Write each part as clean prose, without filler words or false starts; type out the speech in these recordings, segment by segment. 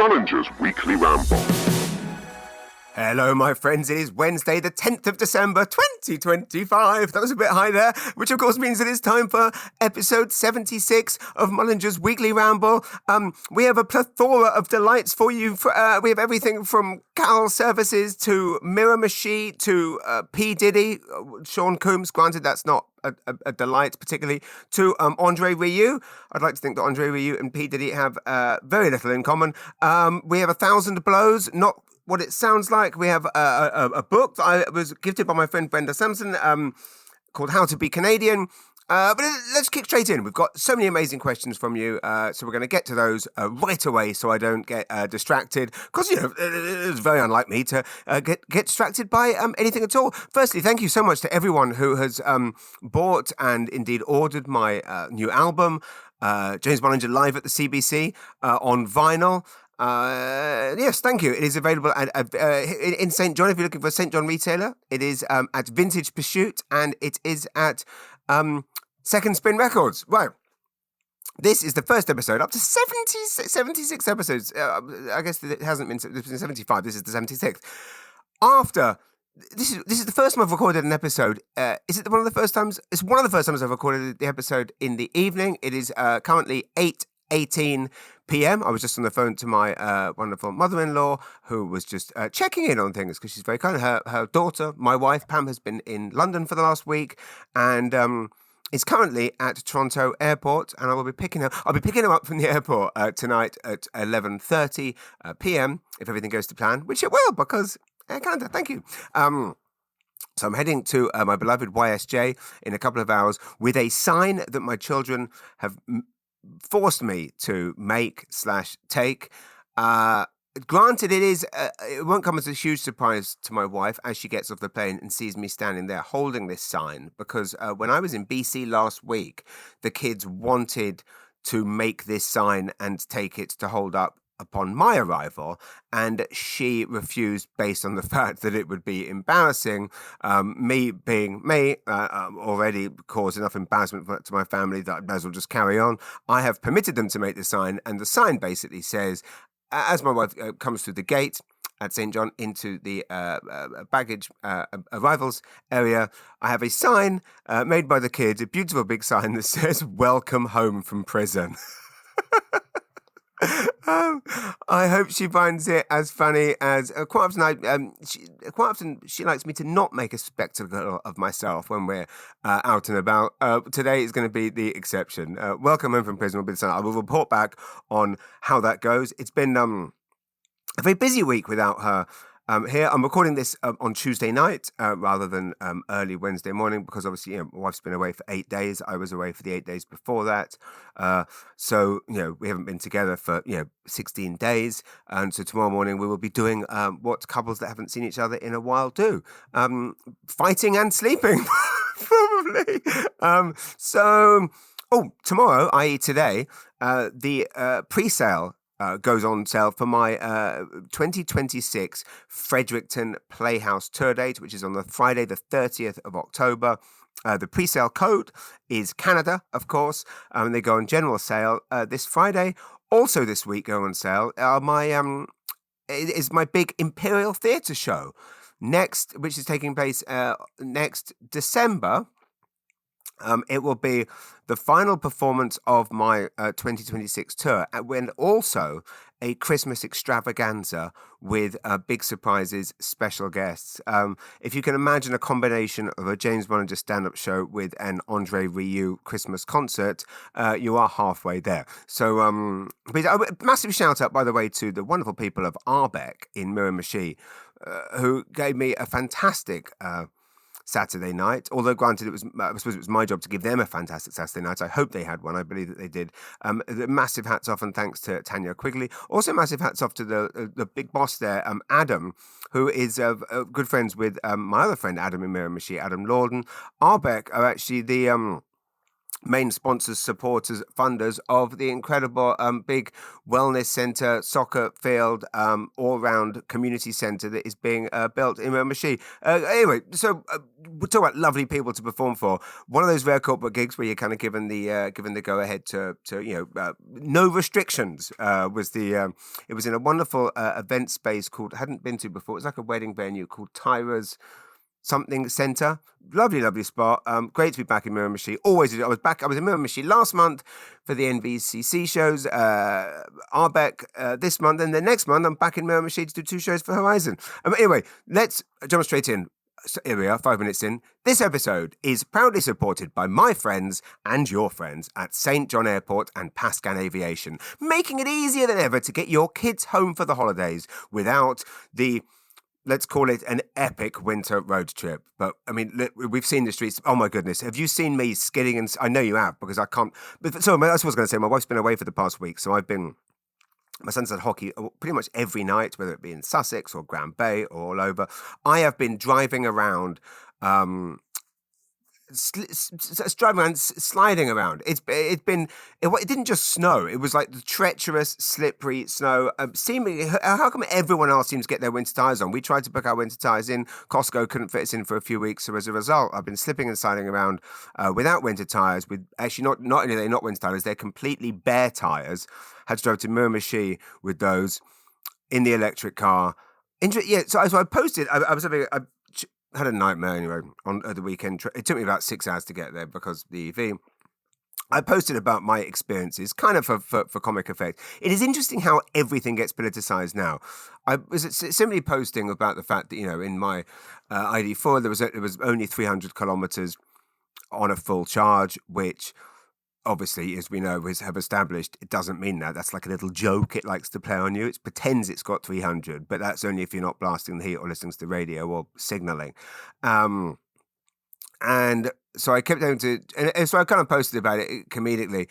Mullinger's Weekly Ramble. Hello, my friends. It is Wednesday, the 10th of December, 2025. That was a bit high there, which of course means it is time for episode 76 of Mullinger's Weekly Ramble. We have a plethora of delights for you. We have everything from Cal Services to Miramichi to P. Diddy, Sean Combs. Granted, that's not a delight particularly, to Andre Rieu. I'd like to think that Andre Rieu and P. Diddy have very little in common. We have 1,000 blows, not what it sounds like. We have a book that I was gifted by my friend Brenda Sampson called How to Be Canadian. But let's kick straight in. We've got so many amazing questions from you, so we're going to get to those right away so I don't get distracted. Because, it's very unlike me to get distracted by anything at all. Firstly, thank you so much to everyone who has bought and indeed ordered my new album, James Mullinger Live at the CBC, on vinyl. Yes, thank you. It is available in St. John. If you're looking for a St. John retailer, it is at Vintage Pursuit, and it is at Second Spin Records. Right. This is the first episode, up to 76 episodes. I guess it hasn't been 75. This is the 76th. This is the first time I've recorded an episode. Is it one of the first times? It's one of the first times I've recorded the episode in the evening. It is currently 8:18 p.m. I was just on the phone to my wonderful mother-in-law, who was just checking in on things because she's very kind. Her daughter, my wife, Pam, has been in London for the last week and is currently at Toronto Airport, and I'll be picking her up from the airport tonight at 11:30 p.m. if everything goes to plan, which it will, because Air Canada, thank you. So I'm heading to my beloved YSJ in a couple of hours with a sign that my children have forced me to make/take. Granted, it won't come as a huge surprise to my wife as she gets off the plane and sees me standing there holding this sign, because when I was in BC last week, the kids wanted to make this sign and take it to hold up upon my arrival, and she refused based on the fact that it would be embarrassing. Me being me, already caused enough embarrassment to my family that I may as well just carry on. I have permitted them to make the sign, and the sign basically says, as my wife comes through the gate at St. John into the baggage arrivals area, I have a sign made by the kids, a beautiful big sign that says, "Welcome home from prison." I hope she finds it as funny as quite often she likes me to not make a spectacle of myself when we're out and about. Today is going to be the exception. Welcome home from prison will be the sign. I will report back on how that goes. It's been a very busy week without her. Here, I'm recording this on Tuesday night rather than early Wednesday morning, because obviously, my wife's been away for 8 days. I was away for the 8 days before that. So, we haven't been together for, 16 days. And so tomorrow morning we will be doing what couples that haven't seen each other in a while do. Fighting and sleeping, probably. Tomorrow, i.e. today, the pre-sale goes on sale for my 2026 Fredericton Playhouse tour date, which is on the Friday, the 30th of October. The pre-sale code is Canada, of course, and they go on general sale this Friday. Also this week go on sale is my big Imperial Theatre show which is taking place next December. It will be the final performance of my 2026 tour, and also a Christmas extravaganza with big surprises, special guests. If you can imagine a combination of a James Mullinger stand-up show with an Andre Rieu Christmas concert, you are halfway there. So, massive shout out, by the way, to the wonderful people of Arbeck in Miramichi, who gave me a fantastic Saturday night, although granted I suppose it was my job to give them a fantastic Saturday night. I hope they had one. I believe that they did. Massive hats off and thanks to Tanya Quigley. Also massive hats off to the big boss there, Adam, who is good friends with my other friend Adam in Miramichi, Adam Lorden. Arbeck are actually the main sponsors, supporters, funders of the incredible big wellness centre, soccer field, all-round community centre that is being built in Miramichi. Anyway, so we're talking about lovely people to perform for. One of those rare corporate gigs where you're kind of given the go-ahead to no restrictions. It was in a wonderful event space called, hadn't been to before. It was like a wedding venue called Tyra's something centre. Lovely spot. Great to be back in Miramichi. Always. I was in Miramichi last month for the NVCC shows, Arbeck this month, and the next month I'm back in Miramichi to do 2 shows for Horizon. Anyway, let's jump straight in. So here we are, 5 minutes in. This episode is proudly supported by my friends and your friends at St. John Airport and Pascan Aviation, making it easier than ever to get your kids home for the holidays without the, let's call it, an epic winter road trip. But I mean, look, we've seen the streets. Oh my goodness. Have you seen me skidding? And I know you have, because I can't. But so that's what I was going to say. My wife's been away for the past week. So my son's had hockey pretty much every night, whether it be in Sussex or Grand Bay or all over. I have been driving around, sliding around. It didn't just snow. It was like the treacherous, slippery snow. Seemingly, how come everyone else seems to get their winter tires on? We tried to book our winter tires in. Costco couldn't fit us in for a few weeks. So as a result, I've been slipping and sliding around without winter tires. With actually not only are they not winter tires, they're completely bare tires. Had to drive to Miramichi with those in the electric car. So I posted. I had a nightmare anyway on the weekend. It took me about 6 hours to get there because the EV. I posted about my experiences, kind of for comic effect. It is interesting how everything gets politicized now. I was simply posting about the fact that, in my ID4 there was only 300 kilometers on a full charge, which obviously, as we know, have established, it doesn't mean that. That's like a little joke it likes to play on you. It pretends it's got 300, but that's only if you're not blasting the heat or listening to the radio or signalling. And so I kept going to, and so I kind of posted about it comedically.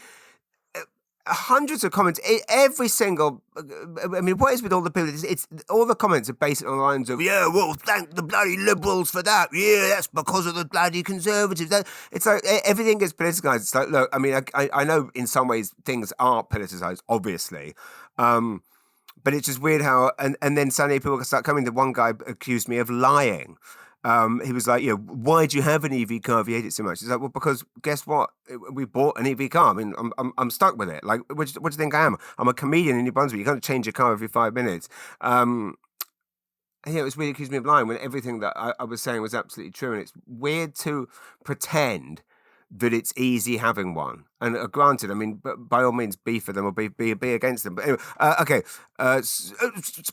Hundreds of comments, every single. I mean, what is with all the people? It's all the comments are based on the lines of, yeah, well, thank the bloody liberals for that. Yeah, that's because of the bloody conservatives. It's like everything gets politicized. It's like, look, I mean, I know in some ways things are politicized, obviously, but it's just weird how. And then suddenly people start coming. The one guy accused me of lying. He was like, why do you have an EV car if you hate it so much? He's like, well, because guess what? We bought an EV car. I mean, I'm stuck with it. Like, what do you think I am? I'm a comedian in New Brunswick. You can't change your car every 5 minutes. And it was really accused me of lying when everything that I was saying was absolutely true. And it's weird to pretend that it's easy having one. And granted, I mean, by all means, be for them or be against them. But anyway, okay.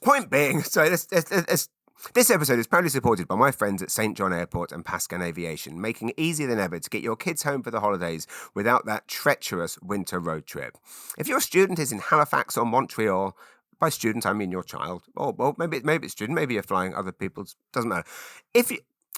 Point being, so let's this episode is proudly supported by my friends at St. John Airport and Pascan Aviation, making it easier than ever to get your kids home for the holidays without that treacherous winter road trip. If your student is in Halifax or Montreal, by student I mean your child, or well, maybe it's student, maybe you're flying other people's, doesn't matter.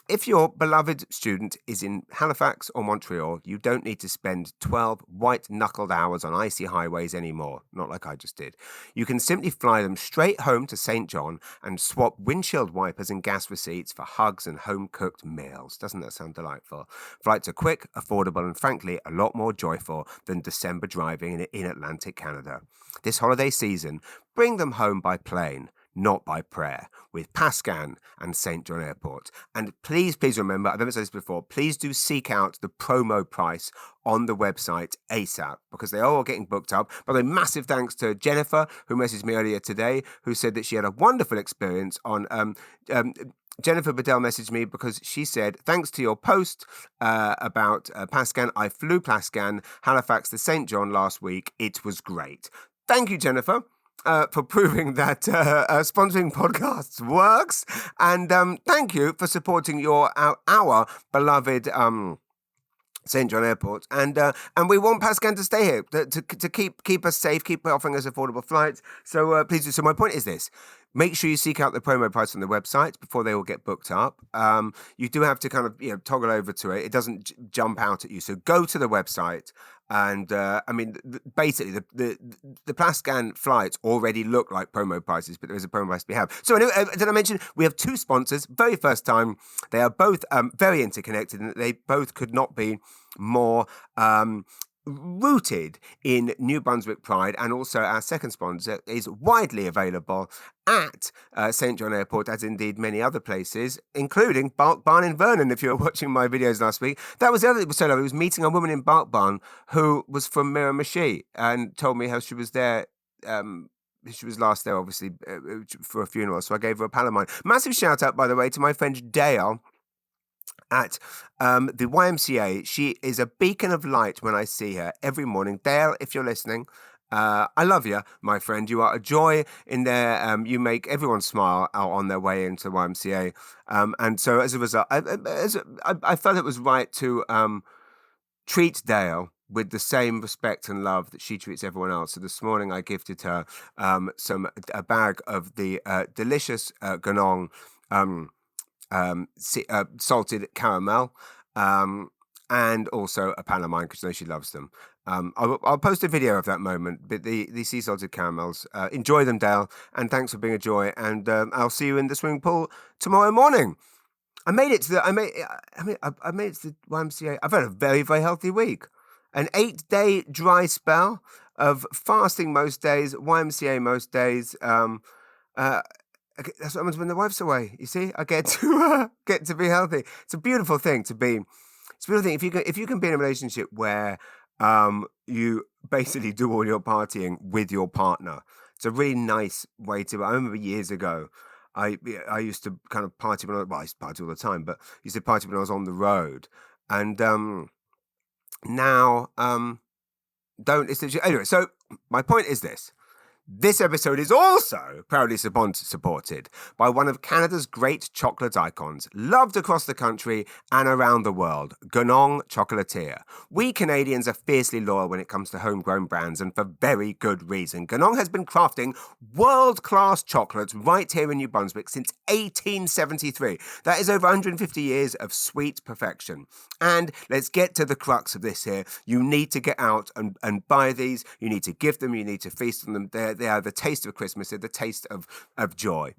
If your beloved student is in Halifax or Montreal, you don't need to spend 12 white-knuckled hours on icy highways anymore, not like I just did. You can simply fly them straight home to St. John and swap windshield wipers and gas receipts for hugs and home-cooked meals. Doesn't that sound delightful? Flights are quick, affordable, and frankly, a lot more joyful than December driving in Atlantic Canada. This holiday season, bring them home by plane, not by prayer, with Pascan and St. John Airport. And please remember, I've never said this before, please do seek out the promo price on the website ASAP, because they are all getting booked up. By the way, massive thanks to Jennifer, who messaged me earlier today, who said that she had a wonderful experience on... Jennifer Bedell messaged me because she said, thanks to your post about Pascan, I flew Pascan, Halifax to St. John last week. It was great. Thank you, Jennifer. For proving that sponsoring podcasts works, and thank you for supporting our beloved St. John Airport, and we want Pascan to stay here to keep us safe, keep offering us affordable flights. So please do. So my point is this: Make sure you seek out the promo price on the website before they all get booked up. You do have to kind of toggle over to it. It doesn't jump out at you. So go to the website. And basically, the Plascan flights already look like promo prices, but there is a promo price we have. So anyway, did I mention we have two sponsors? Very first time. They are both very interconnected, and they both could not be more rooted in New Brunswick pride. And also our second sponsor is widely available at St. John Airport, as indeed many other places, including Bark Barn in Vernon. If you were watching my videos last week, that was the other thing that was so lovely. I was meeting a woman in Bark Barn who was from Miramichi and told me how she was there. She was last there, obviously, for a funeral. So I gave her a pal of mine. Massive shout out, by the way, to my friend Dale at the YMCA. She is a beacon of light when I see her every morning. Dale, if you're listening, I love you, my friend. You are a joy in there. You make everyone smile out on their way into the YMCA. And so as a result, I felt it was right to treat Dale with the same respect and love that she treats everyone else. So this morning I gifted her a bag of the delicious Ganong salted caramel, and also a pan of mine because I know she loves them. I'll post a video of that moment. But the sea salted caramels, enjoy them, Dale, and thanks for being a joy. And I'll see you in the swimming pool tomorrow morning. I made it to the YMCA. I've had a very, very healthy week. An 8-day dry spell of fasting most days, YMCA most days. That's what happens when the wife's away. You see, I get to be healthy. It's a beautiful thing to be. It's a beautiful thing if you can be in a relationship where you basically do all your partying with your partner. It's a really nice way to. I remember years ago, I used to kind of party I used to party all the time, but I used to party when I was on the road, and now don't. Anyway, so my point is this. This episode is also proudly supported by one of Canada's great chocolate icons, loved across the country and around the world, Ganong Chocolatier. We Canadians are fiercely loyal when it comes to homegrown brands, and for very good reason. Ganong has been crafting world-class chocolates right here in New Brunswick since 1873. That is over 150 years of sweet perfection. And let's get to the crux of this here. You need to get out and buy these. You need to give them. You need to feast on them. They are the taste of Christmas. They're the taste of joy.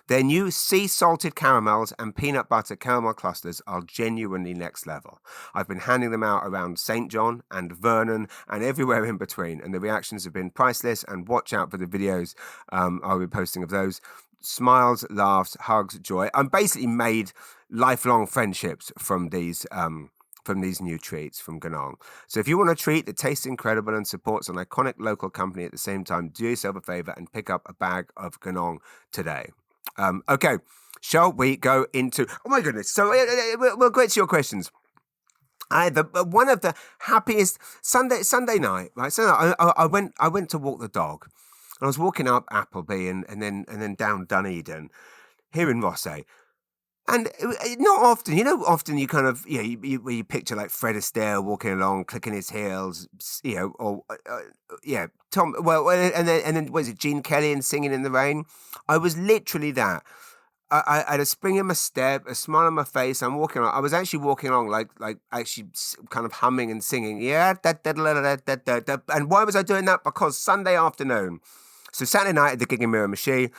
Their new sea-salted caramels and peanut butter caramel clusters are genuinely next level. I've been handing them out around St. John and Vernon and everywhere in between, and the reactions have been priceless, and watch out for the videos I'll be posting of those. Smiles, laughs, hugs, joy. I'm basically made lifelong friendships from these new treats from Ganong. So if you want a treat that tastes incredible and supports an iconic local company at the same time, do yourself a favor and pick up a bag of Ganong today. Okay, shall we go into... Oh my goodness. So we'll get to your questions. One of the happiest Sunday night, right? So I went to walk the dog. And I was walking up Appleby and then down Dunedin here in Rothesay. And not often, often you kind of, you picture like Fred Astaire walking along, clicking his heels, or Tom. Well, and then was it Gene Kelly and Singing in the Rain? I was literally that. I had a spring in my step, a smile on my face. I'm walking along. I was actually walking along, like actually kind of humming and singing. Yeah, and why was I doing that? Because Sunday afternoon. So Saturday night at the gig in Miramichi.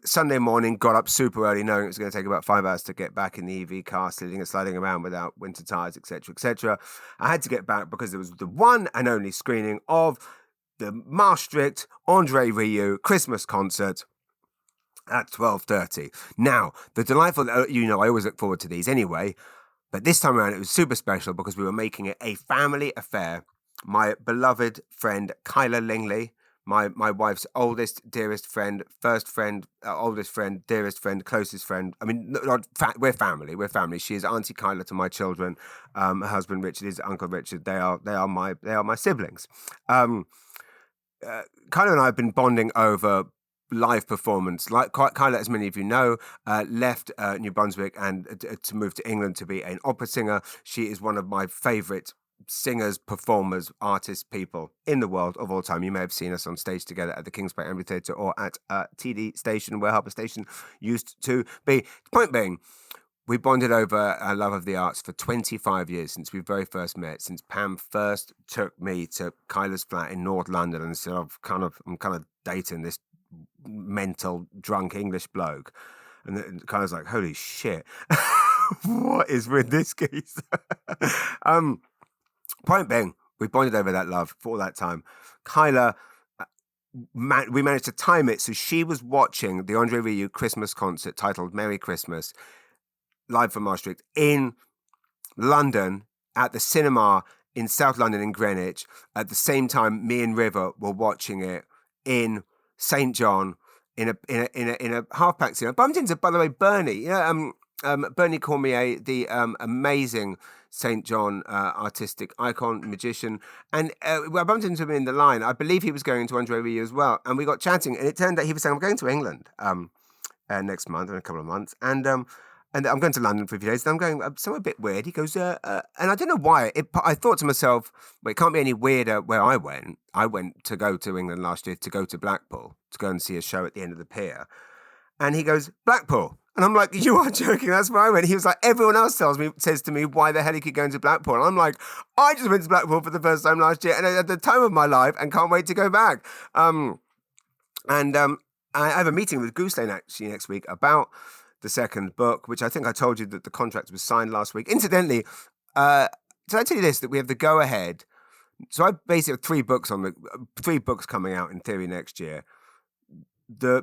Sunday morning, got up super early, knowing it was going to take about 5 hours to get back in the EV car, sliding around without winter tires, etc., etc. I had to get back because there was the one and only screening of the Maastricht Rieu Christmas concert at 12:30. Now, the delightful, I always look forward to these anyway, but this time around it was super special because we were making it a family affair. My beloved friend Kyla Lingley, my wife's oldest, dearest friend, first friend, oldest friend, dearest friend, closest friend. I mean, we're family. We're family. She is Auntie Kyla to my children. Her husband Richard is Uncle Richard. They are my siblings. Kyla and I have been bonding over live performance. Like Kyla, as many of you know, left New Brunswick and to move to England to be an opera singer. She is one of my favourite singers, performers, artists, people in the world of all time. You may have seen us on stage together at the Kings Park Amphitheatre or at TD Station, where Harbour Station used to be. Point being, we bonded over our love of the arts for 25 years since we very first met, since Pam first took me to Kyla's flat in North London and said, I'm kind of dating this mental, drunk English bloke. And then Kyla's like, holy shit, what is with this geese? Point being, we bonded over that love for all that time. Kyla, we managed to time it so she was watching the Andre Rieu Christmas concert titled Merry Christmas, live from Maastricht, in London at the cinema in South London in Greenwich. At the same time, me and River were watching it in St. John in a half-pack cinema. Bumped into, by the way, Bernie. Bernie Cormier, the amazing St. John artistic icon, magician. And I bumped into him in the line. I believe he was going to Andre Rieu as well. And we got chatting. And it turned out he was saying, I'm going to England next month, in a couple of months. And I'm going to London for a few days. And I'm going somewhere a bit weird. He goes, and I don't know why. I thought to myself, well, it can't be any weirder where I went. I went to go to England last year to go to Blackpool to go and see a show at the end of the pier. And he goes, Blackpool. And I'm like, you are joking. That's where I went. He was like, everyone else says to me, why the hell he could go into Blackpool? And I'm like, I just went to Blackpool for the first time last year and at the time of my life and can't wait to go back. I have a meeting with Goose Lane actually next week about the second book, which I think I told you that the contract was signed last week. Incidentally, did I tell you this, that we have the go-ahead? So I basically have three books coming out in theory next year.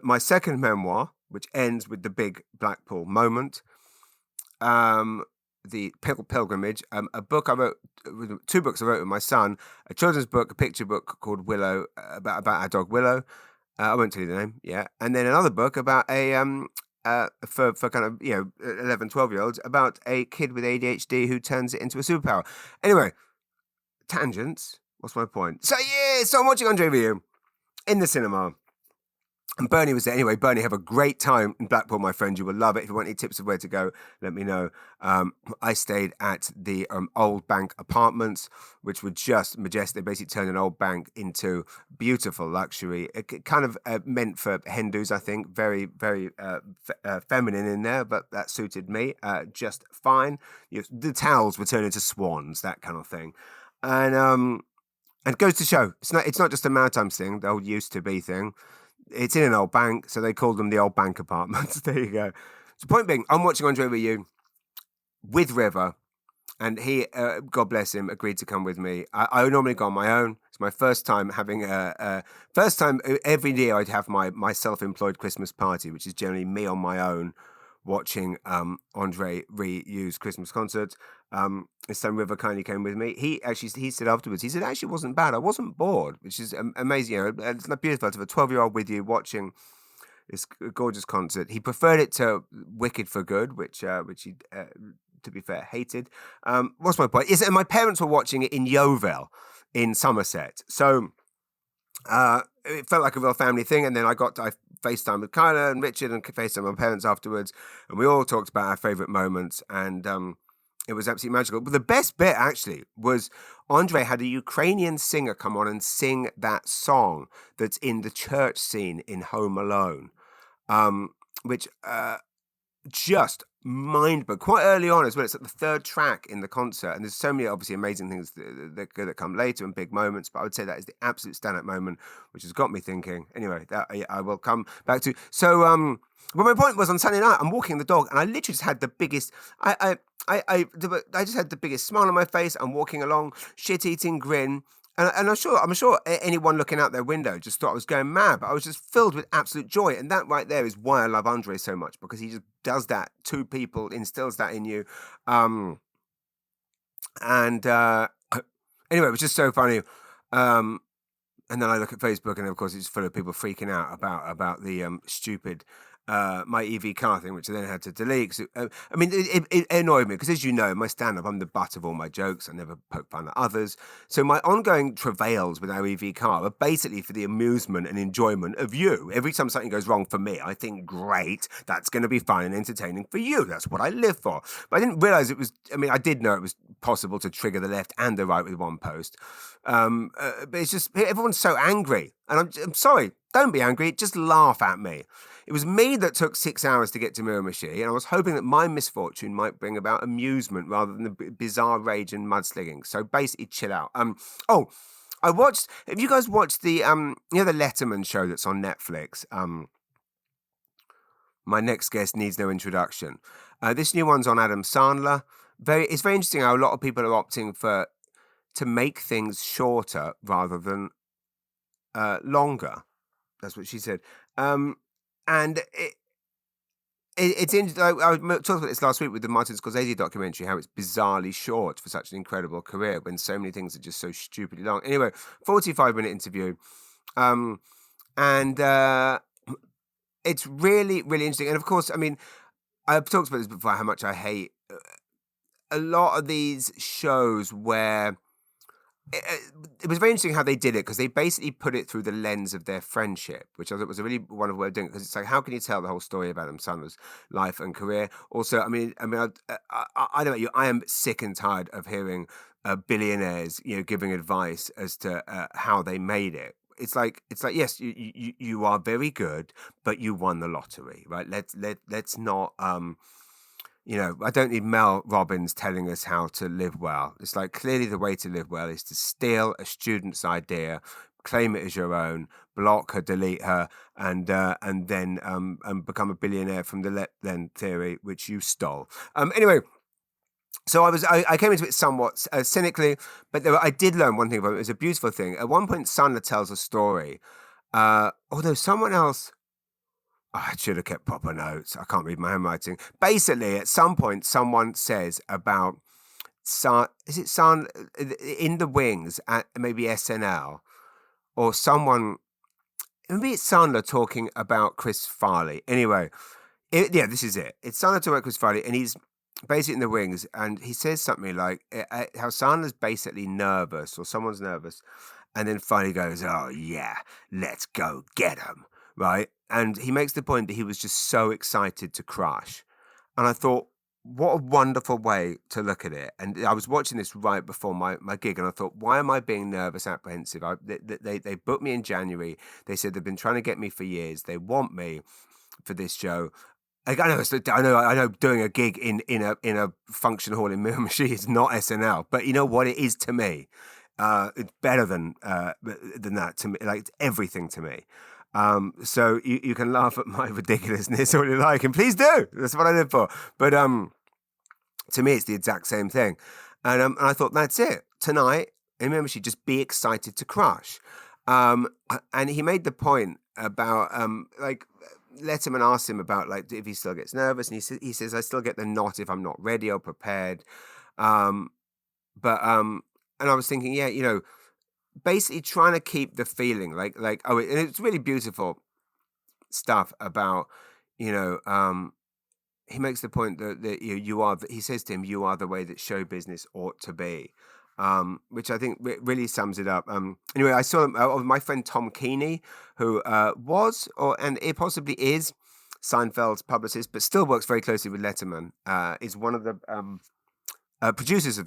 My second memoir, which ends with the big Blackpool moment, the Pilgrimage, a book I wrote, two books I wrote with my son, a children's book, a picture book called Willow, about our dog Willow. I won't tell you the name, yeah. And then another book about for kind of 11, 12-year-olds, about a kid with ADHD who turns it into a superpower. Anyway, tangents. What's my point? So I'm watching Andre Rieu in the cinema. And Bernie was there. Anyway, Bernie, have a great time in Blackpool, my friend. You will love it. If you want any tips of where to go, let me know. I stayed at the Old Bank Apartments, which were just majestic. They basically turned an old bank into beautiful luxury. It kind of meant for Hindus, I think. Very, very feminine in there, but that suited me just fine. The towels were turned into swans, that kind of thing. And it goes to show, it's not just a maritime thing, the old used to be thing. It's in an old bank, so they called them the Old Bank Apartments. There you go. So point being, I'm watching Andre Rieu with River, and he, God bless him, agreed to come with me. I normally go on my own. It's my first time having first time every year I'd have my self-employed Christmas party, which is generally me on my own watching Andre Rieu's Christmas concert. His son River kindly came with me. He said afterwards, he said, actually, it wasn't bad. I wasn't bored, which is amazing. It's beautiful to have a 12-year-old with you watching this gorgeous concert. He preferred it to Wicked for Good, which he, to be fair, hated. What's my point? And my parents were watching it in Yeovil in Somerset. So it felt like a real family thing. And then I FaceTime with Kyla and Richard and FaceTime with my parents afterwards. And we all talked about our favourite moments. And it was absolutely magical. But the best bit, actually, was Andre had a Ukrainian singer come on and sing that song that's in the church scene in Home Alone, which just mind-blowing. Quite early on as well. It's at the third track in the concert. And there's so many, obviously, amazing things that come later and big moments. But I would say that is the absolute standout moment, which has got me thinking. Anyway, that I will come back to. So, well, my point was on Sunday night, I'm walking the dog, and I literally just had the biggest. I just had the biggest smile on my face. I'm walking along, shit-eating grin, and I'm sure anyone looking out their window just thought I was going mad. But I was just filled with absolute joy, and that right there is why I love Andre so much, because he just does that to people, instills that in you. Anyway, it was just so funny. And then I look at Facebook, and of course, it's full of people freaking out about the stupid my EV car thing, which I then had to delete. 'Cause I mean, it annoyed me because, as you know, in my stand-up, I'm the butt of all my jokes. I never poke fun at others. So my ongoing travails with our EV car are basically for the amusement and enjoyment of you. Every time something goes wrong for me, I think, great, that's going to be fun and entertaining for you. That's what I live for. But I didn't realize it was, I mean, I did know it was possible to trigger the left and the right with one post. But it's just, everyone's so angry. And I'm sorry, don't be angry, just laugh at me. It was me that took 6 hours to get to Miramichi, and I was hoping that my misfortune might bring about amusement rather than the bizarre rage and mudslinging. So basically, chill out. I watched. Have you guys watched the the Letterman show that's on Netflix? My next guest needs no introduction. This new one's on Adam Sandler. It's very interesting how a lot of people are opting to make things shorter rather than longer. That's what she said. And it's interesting. I talked about this last week with the Martin Scorsese documentary, how it's bizarrely short for such an incredible career when so many things are just so stupidly long. Anyway, 45-minute interview. And it's really, really interesting. And of course, I mean, I've talked about this before, how much I hate a lot of these shows where it was very interesting how they did it, because they basically put it through the lens of their friendship, which I thought was a really wonderful way of doing it, because it's like, how can you tell the whole story of Adam Sandler's life and career? Also, I don't know about you, I am sick and tired of hearing billionaires, giving advice as to how they made it. It's like yes, you are very good, but you won the lottery, right? Let's not. I don't need Mel Robbins telling us how to live well. It's like, clearly the way to live well is to steal a student's idea, claim it as your own, block her, delete her, and then become a billionaire from the let-then theory, which you stole. Anyway. So I came into it somewhat cynically, but I did learn one thing about it. It was a beautiful thing. At one point, Sandler tells a story, although someone else. I should have kept proper notes. I can't read my handwriting. Basically, at some point, someone says about in the wings at maybe SNL, or someone, maybe it's Sandler talking about Chris Farley. Anyway, this is it. It's Sandler talking about Chris Farley, and he's basically in the wings, and he says something like how Sandler's basically nervous, or someone's nervous, and then finally goes, "Oh yeah, let's go get him." Right? And he makes the point that he was just so excited to crush. And I thought, what a wonderful way to look at it. And I was watching this right before my gig, and I thought, why am I being nervous, apprehensive? They booked me in January. They said they've been trying to get me for years. They want me for this show. I know doing a gig in a function hall in Miramichi is not SNL, but you know what it is to me? It's better than that to me. Like, it's everything to me. So you can laugh at my ridiculousness all you like, and please do. That's what I live for. But to me, it's the exact same thing. And I thought, that's it. Tonight, remember, she just be excited to crush. And he made the point about Letterman asked him about if he still gets nervous, and he says, I still get the knot if I'm not ready or prepared. And I was thinking, basically trying to keep the feeling and it's really beautiful stuff about, he makes the point that you are, he says to him, you are the way that show business ought to be, which I think really sums it up. Anyway, I saw my friend Tom Keeney, who was, and it possibly is, Seinfeld's publicist, but still works very closely with Letterman, is one of the producers of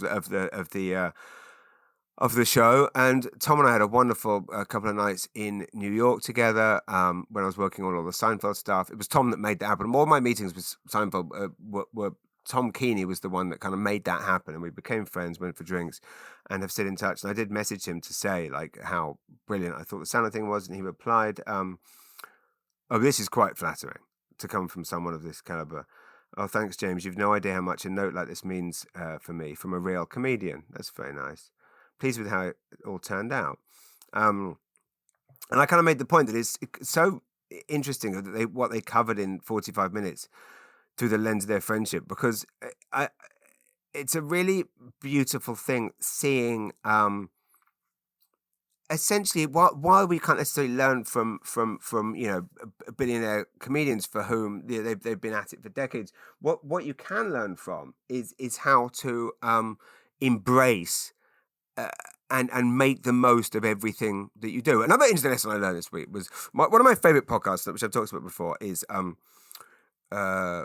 the show. And Tom and I had a wonderful couple of nights in New York together when I was working on all the Seinfeld stuff. It was Tom that made that happen. All my meetings with Seinfeld were Tom Keeney was the one that kind of made that happen, and we became friends, went for drinks, and have stayed in touch. And I did message him to say how brilliant I thought the Sandler thing was, and he replied, this is quite flattering to come from someone of this caliber. Oh, thanks, James. You've no idea how much a note like this means for me, from a real comedian. That's very nice. Pleased with how it all turned out. And I kind of made the point that it's so interesting that what they covered in 45 minutes through the lens of their friendship, because it's a really beautiful thing seeing essentially, while we can't necessarily learn from billionaire comedians for whom they've been at it for decades, what you can learn from is how to embrace uh, and make the most of everything that you do. Another interesting lesson I learned this week was one of my favorite podcasts, which I've talked about before, is uh,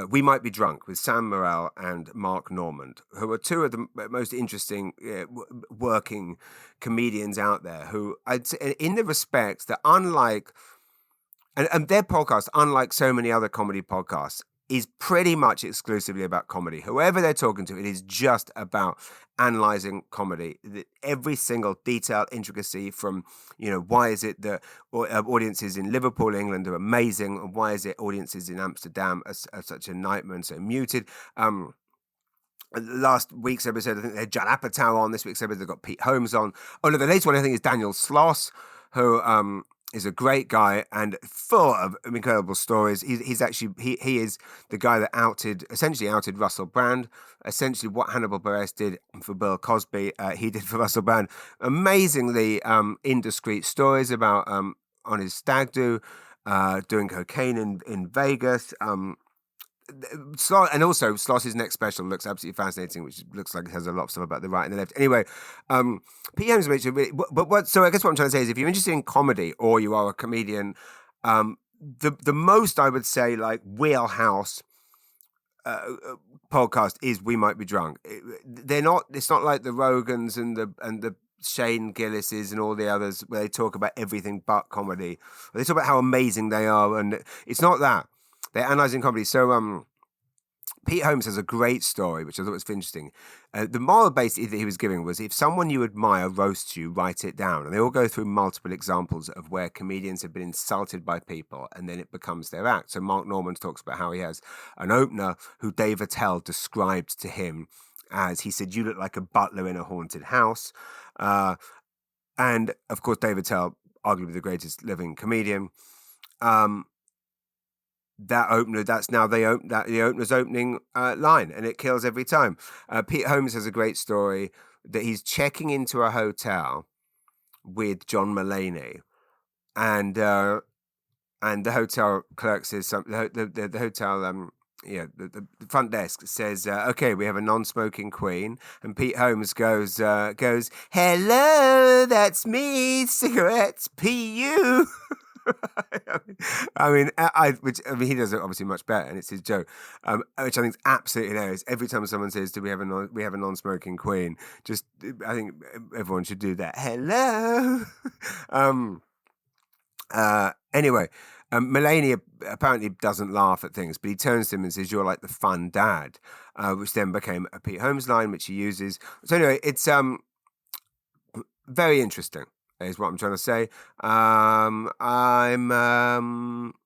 We Might Be Drunk with Sam Morril and Mark Normand, who are two of the most interesting working comedians out there, who I'd say, in the respects that unlike, and their podcast, unlike so many other comedy podcasts, is pretty much exclusively about comedy. Whoever they're talking to, it is just about analyzing comedy. Every single detail, intricacy from, why is it that audiences in Liverpool, England are amazing, and why is it audiences in Amsterdam are such a nightmare and so muted. Last week's episode, I think they had Judd Apatow on. This week's episode, they've got Pete Holmes on. Oh no, the latest one I think is Daniel Sloss, who is a great guy and full of incredible stories. He's actually he is the guy that essentially outed Russell Brand. Essentially, what Hannibal Buress did for Bill Cosby, he did for Russell Brand. Amazingly indiscreet stories about on his stag do, doing cocaine in Vegas. And also Sloss's next special looks absolutely fascinating, which looks like it has a lot of stuff about the right and the left. Anyway, Pete Holmes mentioned, so I guess what I'm trying to say is, if you're interested in comedy or you are a comedian, the most I would say like wheelhouse podcast is We Might Be Drunk. It's not like the Rogans and the Shane Gillises and all the others where they talk about everything but comedy. They talk about how amazing they are, and it's not that. They're analysing comedy. So Pete Holmes has a great story, which I thought was interesting. The moral basically that he was giving was, if someone you admire roasts you, write it down. And they all go through multiple examples of where comedians have been insulted by people, and then it becomes their act. So Mark Normand talks about how he has an opener who Dave Attell described to him as, he said, "You look like a butler in a haunted house." And of course, Dave Attell, arguably the greatest living comedian. That opener, that's now the opener's opening line, and it kills every time. Pete Holmes has a great story that he's checking into a hotel with John Mulaney, and the hotel clerk says something. The hotel the front desk says, "Okay, we have a non-smoking queen," and Pete Holmes goes, "Hello, that's me. Cigarettes, PU." He does it obviously much better, and it's his joke, which I think is absolutely hilarious. Every time someone says, "Do we have a non-smoking queen?" I think everyone should do that. Hello. Anyway, Mulaney apparently doesn't laugh at things, but he turns to him and says, "You're like the fun dad," which then became a Pete Holmes line, which he uses. So anyway, it's very interesting, is what I'm trying to say.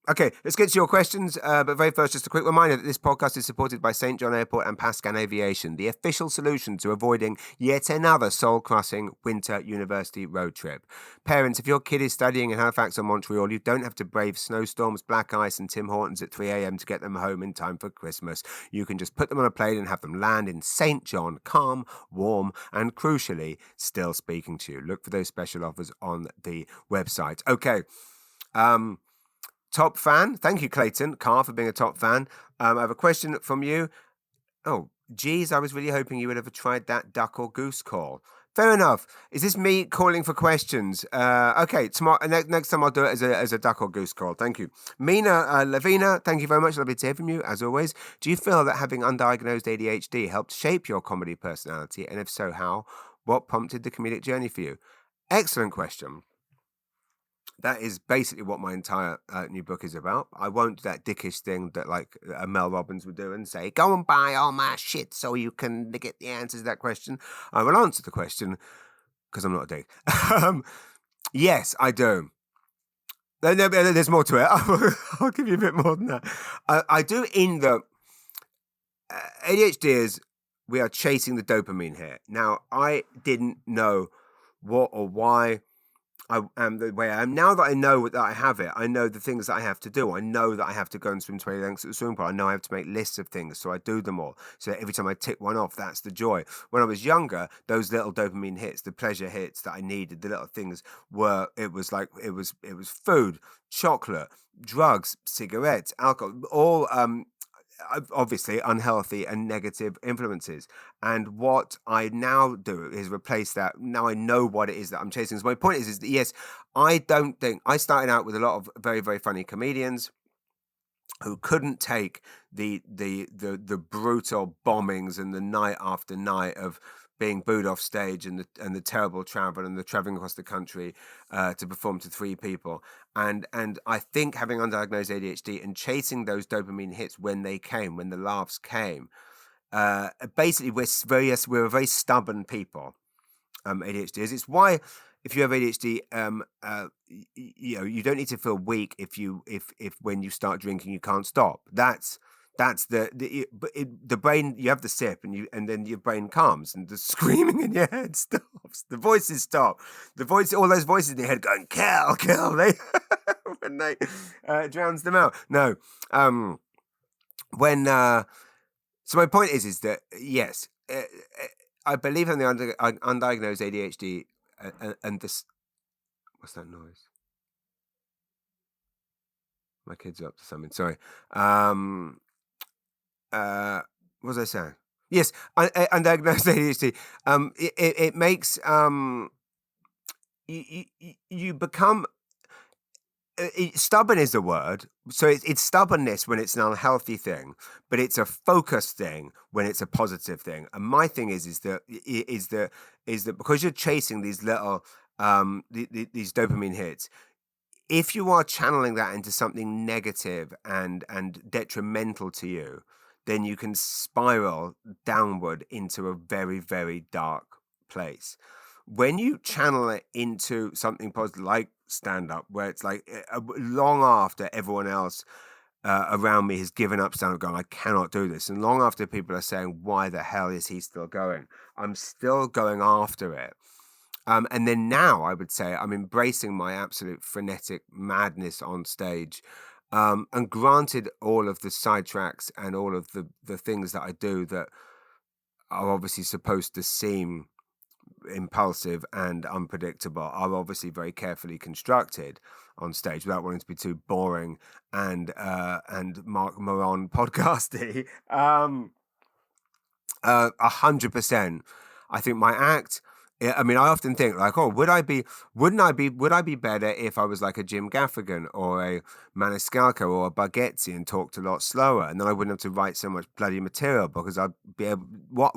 Okay, let's get to your questions. But very first, just a quick reminder that this podcast is supported by St. John Airport and Pascan Aviation, the official solution to avoiding yet another soul-crushing winter university road trip. Parents, if your kid is studying in Halifax or Montreal, you don't have to brave snowstorms, black ice, and Tim Hortons at 3 a.m. to get them home in time for Christmas. You can just put them on a plane and have them land in St. John, calm, warm, and crucially, still speaking to you. Look for those special offers on the website. Okay. Top fan. Thank you, Clayton Carr, for being a top fan. I have a question from you. Oh, geez, I was really hoping you would have tried that duck or goose call. Fair enough. Is this me calling for questions? Okay, tomorrow. Next time I'll do it as a duck or goose call. Thank you. Mina Lavina, thank you very much. Lovely to hear from you, as always. Do you feel that having undiagnosed ADHD helped shape your comedy personality? And if so, how? What prompted the comedic journey for you? Excellent question. That is basically what my entire new book is about. I won't do that dickish thing that like Mel Robbins would do and say, "Go and buy all my shit so you can get the answers to that question." I will answer the question because I'm not a dick. Yes, I do. No, there's more to it. I'll give you a bit more than that. I do in the ADHD we are chasing the dopamine here. Now, I didn't know what or why I am the way I am. Now that I know that I have it, I know the things that I have to do. I know that I have to go and swim 20 lengths at the swimming pool. I know I have to make lists of things, so I do them all. So every time I tick one off, that's the joy. When I was younger, those little dopamine hits, the pleasure hits that I needed, the little things were, it was food, chocolate, drugs, cigarettes, alcohol, all obviously unhealthy and negative influences. And what I now do is replace that. Now I know what it is that I'm chasing. So my point is that yes, I don't think I started out with a lot of very, very funny comedians who couldn't take the brutal bombings and the night after night of being booed off stage and the terrible travel and the traveling across the country to perform to 3 people. And I think having undiagnosed ADHD and chasing those dopamine hits when they came, when the laughs came, basically we're a very stubborn people. ADHD is. It's why if you have ADHD, you don't need to feel weak if when you start drinking you can't stop. That's the brain. You have the sip and then your brain calms and the screaming in your head stops. The voices stop. All those voices in your head going kill. They when they drowns them out. No, when so my point is that yes, I believe in the undiagnosed ADHD and this. What's that noise? My kids are up to something. Sorry. What was I saying? Yes, undiagnosed ADHD. It makes you become. Stubborn is a word, so it's stubbornness when it's an unhealthy thing, but it's a focused thing when it's a positive thing. And my thing is that because you're chasing these little these dopamine hits, if you are channeling that into something negative and detrimental to you, then you can spiral downward into a very, very dark place. When you channel it into something positive, like stand-up, where it's like long after everyone else around me has given up stand-up, going, I cannot do this, and long after people are saying, why the hell is he still going? I'm still going after it. And then now I would say I'm embracing my absolute frenetic madness on stage. And granted all of the sidetracks and all of the things that I do that are obviously supposed to seem impulsive and unpredictable are obviously very carefully constructed on stage without wanting to be too boring and Mark Moron podcasty. 100%. I think my act. I often think like, oh, would I be better if I was like a Jim Gaffigan or a Maniscalco or a Barghezzi and talked a lot slower, and then I wouldn't have to write so much bloody material because I'd be able. What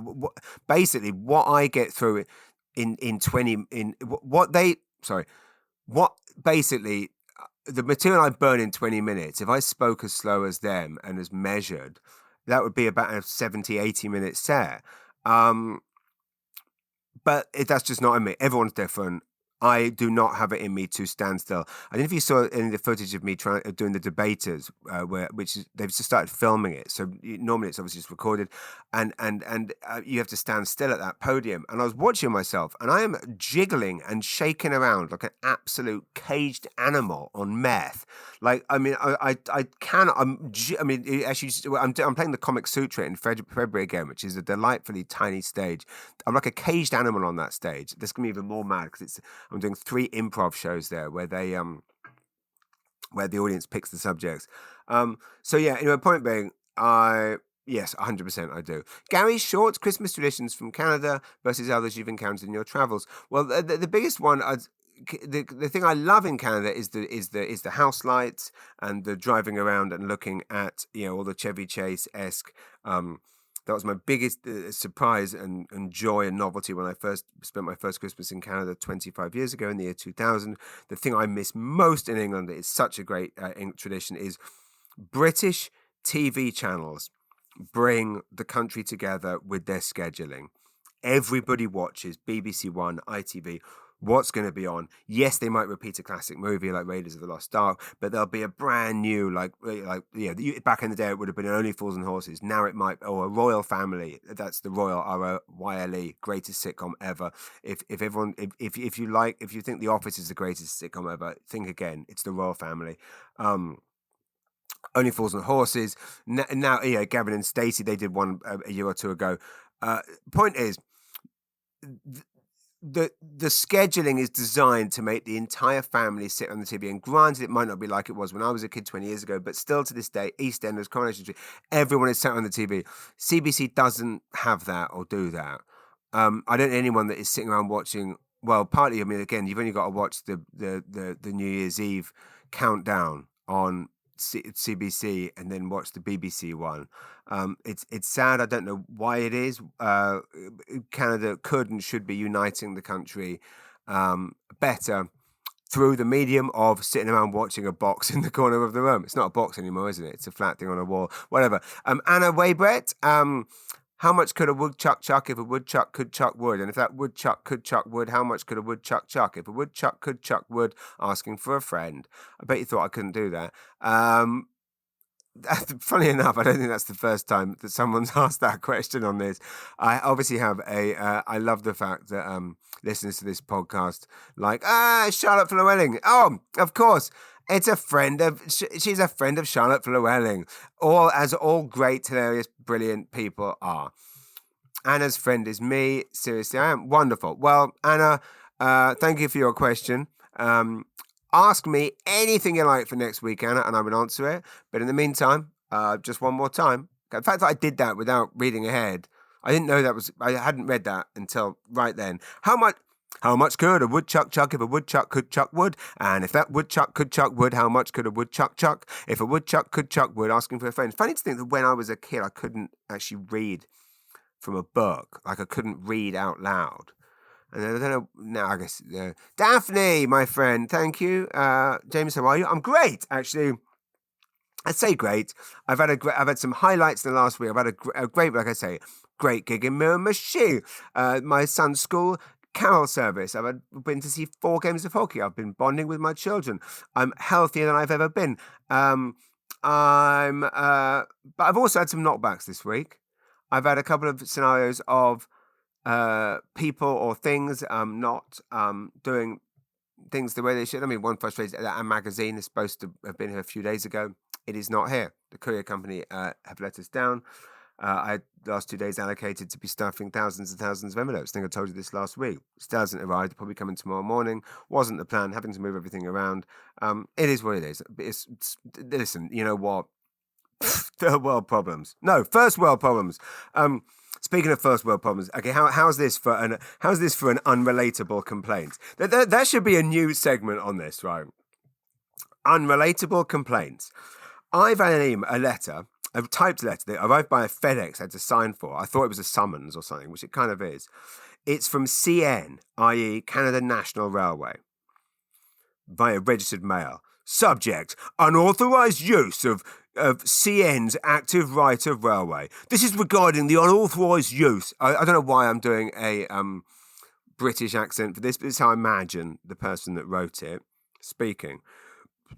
I get through in 20 in what they sorry what basically the material I burn in 20 minutes, if I spoke as slow as them and as measured, that would be about a 70-80 minute set. But that's just not in me. Everyone's different. I do not have it in me to stand still. I don't know if you saw any of the footage of me doing the debaters, they've just started filming it. So normally it's obviously just recorded, and you have to stand still at that podium. And I was watching myself, and I am jiggling and shaking around like an absolute caged animal on meth. Like I cannot. Actually, I'm playing the Comic Sutra in February again, which is a delightfully tiny stage. I'm like a caged animal on that stage. This can be even more mad because I'm doing 3 improv shows there where they where the audience picks the subjects. So yeah, anyway, point being, yes, 100% I do. Gary, short Christmas traditions from Canada versus others you've encountered in your travels. Well, the biggest one, the thing I love in Canada is the house lights and the driving around and looking at all the Chevy Chase-esque. That was my biggest surprise and joy and novelty when I first spent my first Christmas in Canada 25 years ago in the year 2000. The thing I miss most in England, it's such a great tradition, is British TV channels bring the country together with their scheduling. Everybody watches BBC One, ITV. what's going to be on. Yes, they might repeat a classic movie like Raiders of the Lost Ark, but there'll be a brand new, back in the day it would have been Only Fools and Horses. Now it might, or a Royal Family. That's the Royal ROYLE, greatest sitcom ever. If you think The Office is the greatest sitcom ever, think again. It's the Royal Family. Only Fools and Horses. Now, Gavin and Stacey, they did one a year or two ago. Point is, the scheduling is designed to make the entire family sit on the TV. And granted, it might not be like it was when I was a kid 20 years ago, but still to this day, EastEnders, Coronation Street, everyone is sat on the TV. CBC doesn't have that or do that. I don't know anyone that is sitting around watching. Well, partly, I mean, again, you've only got to watch the New Year's Eve countdown on CBC and then watch the BBC one. It's sad. I don't know why it is. Canada could and should be uniting the country better through the medium of sitting around watching a box in the corner of the room. It's not a box anymore, isn't it? It's a flat thing on a wall. Whatever. Anna Waybrett, how much could a woodchuck chuck if a woodchuck could chuck wood? And if that woodchuck could chuck wood, how much could a woodchuck chuck? If a woodchuck could chuck wood, asking for a friend. I bet you thought I couldn't do that. Funny enough, I don't think that's the first time that someone's asked that question on this. I obviously have I love the fact that listeners to this podcast like, Charlotte Llewellyn. Oh, of course. It's a friend of, she's a friend of Charlotte Llewellyn. All great, hilarious, brilliant people are. Anna's friend is me. Seriously, I am. Wonderful. Well, Anna, thank you for your question. Ask me anything you like for next week, Anna, and I will answer it. But in the meantime, just one more time. In fact, I did that without reading ahead. I didn't know I hadn't read that until right then. How much could a woodchuck chuck if a woodchuck could chuck wood? And if that woodchuck could chuck wood, how much could a woodchuck chuck? If a woodchuck could chuck wood, asking for a friend. Funny to think that when I was a kid, I couldn't actually read from a book. Like I couldn't read out loud. And I don't know, now I guess, Daphne, my friend, thank you. James, how are you? I'm great, actually. I say great. I've had some highlights in the last week. I've had a great, like I say, great gig in Miramichi. My son's school carol service. I've been to see 4 games of hockey. I've been bonding with my children. I'm healthier than I've ever been. But I've also had some knockbacks this week. I've had a couple of scenarios of people or things not doing things the way they should. I mean, one frustrated that a magazine is supposed to have been here a few days ago. It is not here. The courier company have let us down. I had the last 2 days allocated to be stuffing thousands and thousands of envelopes. I think I told you this last week. Still hasn't arrived. Probably coming tomorrow morning. Wasn't the plan. Having to move everything around. It is what it is. Listen, you know what? Third world problems. No, first world problems. Speaking of first world problems, okay, how's this for an unrelatable complaint? That should be a new segment on this, right? Unrelatable complaints. I've had a letter, a typed letter that arrived by a FedEx I had to sign for. I thought it was a summons or something, which it kind of is. It's from CN, i.e. Canada National Railway, via registered mail. Subject: unauthorised use of CN's active right of railway. This is regarding the unauthorised use. I don't know why I'm doing a British accent for this, but it's how I imagine the person that wrote it speaking.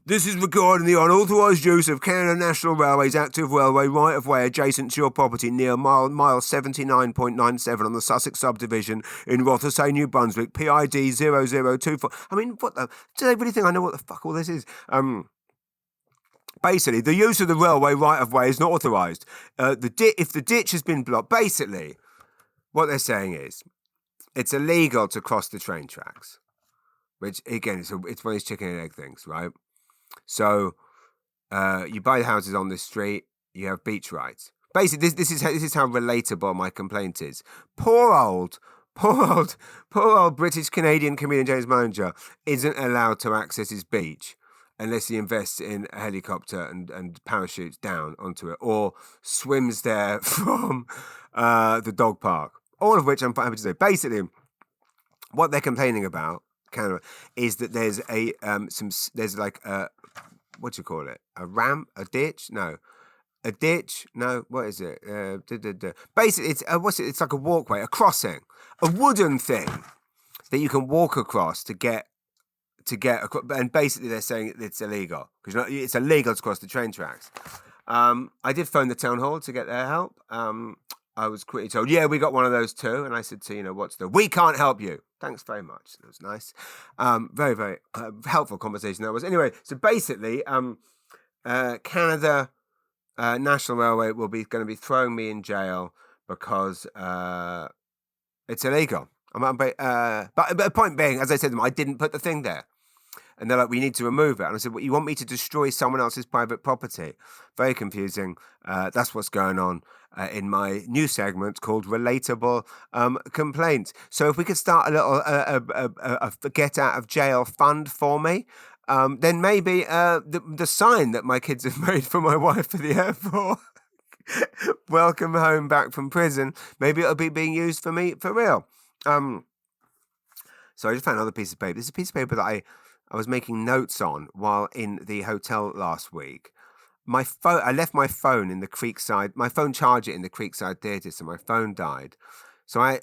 This is regarding the unauthorised use of Canada National Railway's active railway right-of-way adjacent to your property near mile 79.97 on the Sussex subdivision in Rothesay, New Brunswick, PID 0024. I mean, what the... Do they really think I know what the fuck all this is? Basically, the use of the railway right-of-way is not authorised. If the ditch has been blocked... Basically, what they're saying is it's illegal to cross the train tracks. Which, again, it's one of these chicken and egg things, right? So, you buy the houses on this street, you have beach rights. Basically, this is how relatable my complaint is. Poor old British Canadian comedian James Manager isn't allowed to access his beach unless he invests in a helicopter and parachutes down onto it, or swims there from the dog park. All of which I'm happy to say. Basically, what they're complaining about, Canada, is that there's what do you call it? A ramp? A ditch? No. A ditch? No. What is it? Basically, it's like a walkway, a crossing, a wooden thing that you can walk across to get and basically they're saying it's illegal because it's illegal to cross the train tracks. I did phone the town hall to get their help. I was quickly told, yeah, we got one of those too. And I said to, we can't help you. Thanks very much. That was nice. Very, very helpful conversation that was. Anyway, so basically, Canada National Railway going to be throwing me in jail because it's illegal. But the point being, as I said to them, I didn't put the thing there. And they're like, we need to remove it. And I said, well, you want me to destroy someone else's private property? Very confusing. That's what's going on in my new segment called Relatable Complaints. So if we could start a little a get out of jail fund for me, then maybe the sign that my kids have made for my wife at the airport, welcome home back from prison, maybe it'll be being used for me for real. So I just found another piece of paper. This is a piece of paper that I was making notes on while in the hotel last week. I left my phone in the Creekside, my phone charger in the Creekside Theatre, so my phone died. So I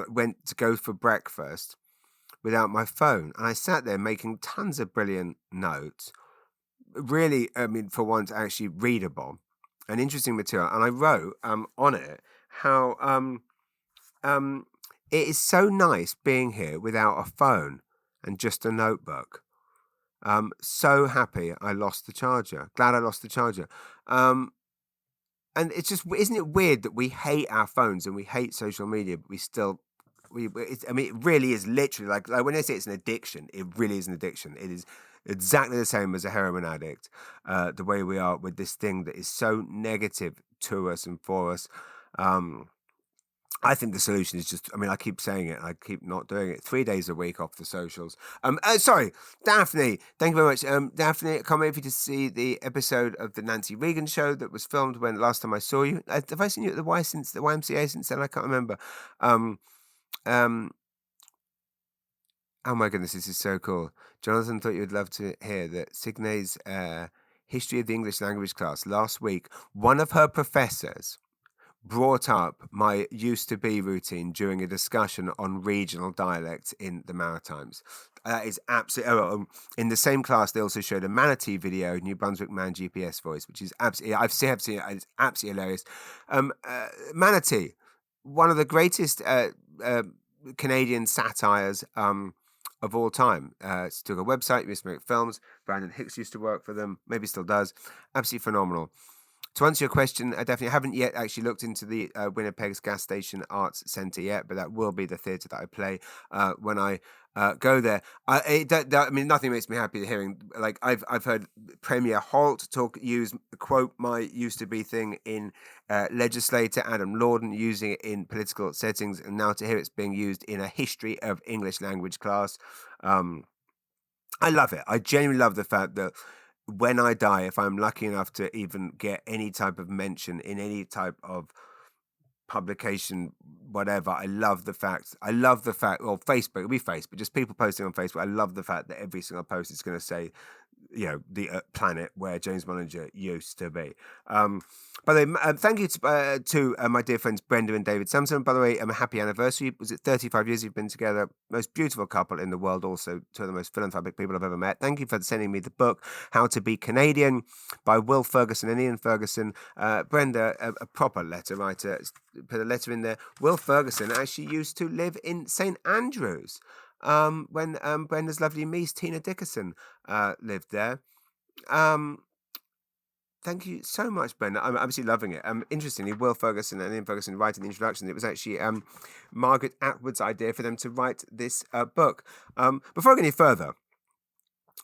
went to go for breakfast without my phone. And I sat there making tons of brilliant notes. Really, for once, actually readable and interesting material. And I wrote on it how it is so nice being here without a phone and just a notebook. So happy I lost the charger. Glad I lost the charger. And it's just, isn't it weird that we hate our phones and we hate social media, but we still, it really is literally like when I say it's an addiction, it really is an addiction. It is exactly the same as a heroin addict, the way we are with this thing that is so negative to us and for us. I think the solution is just, I keep saying it, I keep not doing it. 3 days a week off the socials. Sorry, Daphne, thank you very much. Daphne, I can't wait for you to see the episode of the Nancy Reagan show that was filmed when last time I saw you. Have I seen you at the YMCA since then? I can't remember. Oh my goodness, this is so cool. Jonathan thought you would love to hear that Signe's History of the English Language class last week, one of her professors brought up my used to be routine during a discussion on regional dialects in the Maritimes. That is absolutely. In the same class, they also showed a manatee video, New Brunswick man GPS voice, which is absolutely. I've seen it. It's absolutely hilarious. Manatee, one of the greatest Canadian satires of all time. Still got a website, used to make films. Brandon Hicks used to work for them, maybe still does. Absolutely phenomenal. To answer your question, I definitely haven't yet actually looked into the Winnipeg's Gas Station Arts Centre yet, but that will be the theatre that I play when I go there. Nothing makes me happy hearing. Like I've heard Premier Holt quote my used to be thing in legislator Adam Lorden using it in political settings, and now to hear it's being used in a history of English language class. I love it. I genuinely love the fact that when I die, if I'm lucky enough to even get any type of mention in any type of publication, whatever, I love the fact, Facebook, it'll be Facebook, just people posting on Facebook. I love the fact that every single post is going to say, the planet where James Bollinger used to be. By the way, thank you to my dear friends Brenda and David Samson. By the way, a happy anniversary. Was it 35 years you've been together? Most beautiful couple in the world, also two of the most philanthropic people I've ever met. Thank you for sending me the book, How to Be Canadian, by Will Ferguson and Ian Ferguson. Brenda, a proper letter writer, put a letter in there. Will Ferguson actually used to live in St. Andrews. When Brenda's lovely niece Tina Dickerson lived there. Thank you so much, Brenda. I'm absolutely loving it. Interestingly, Will Ferguson and Ian Ferguson writing the introduction. It was actually Margaret Atwood's idea for them to write this book. Before I go any further,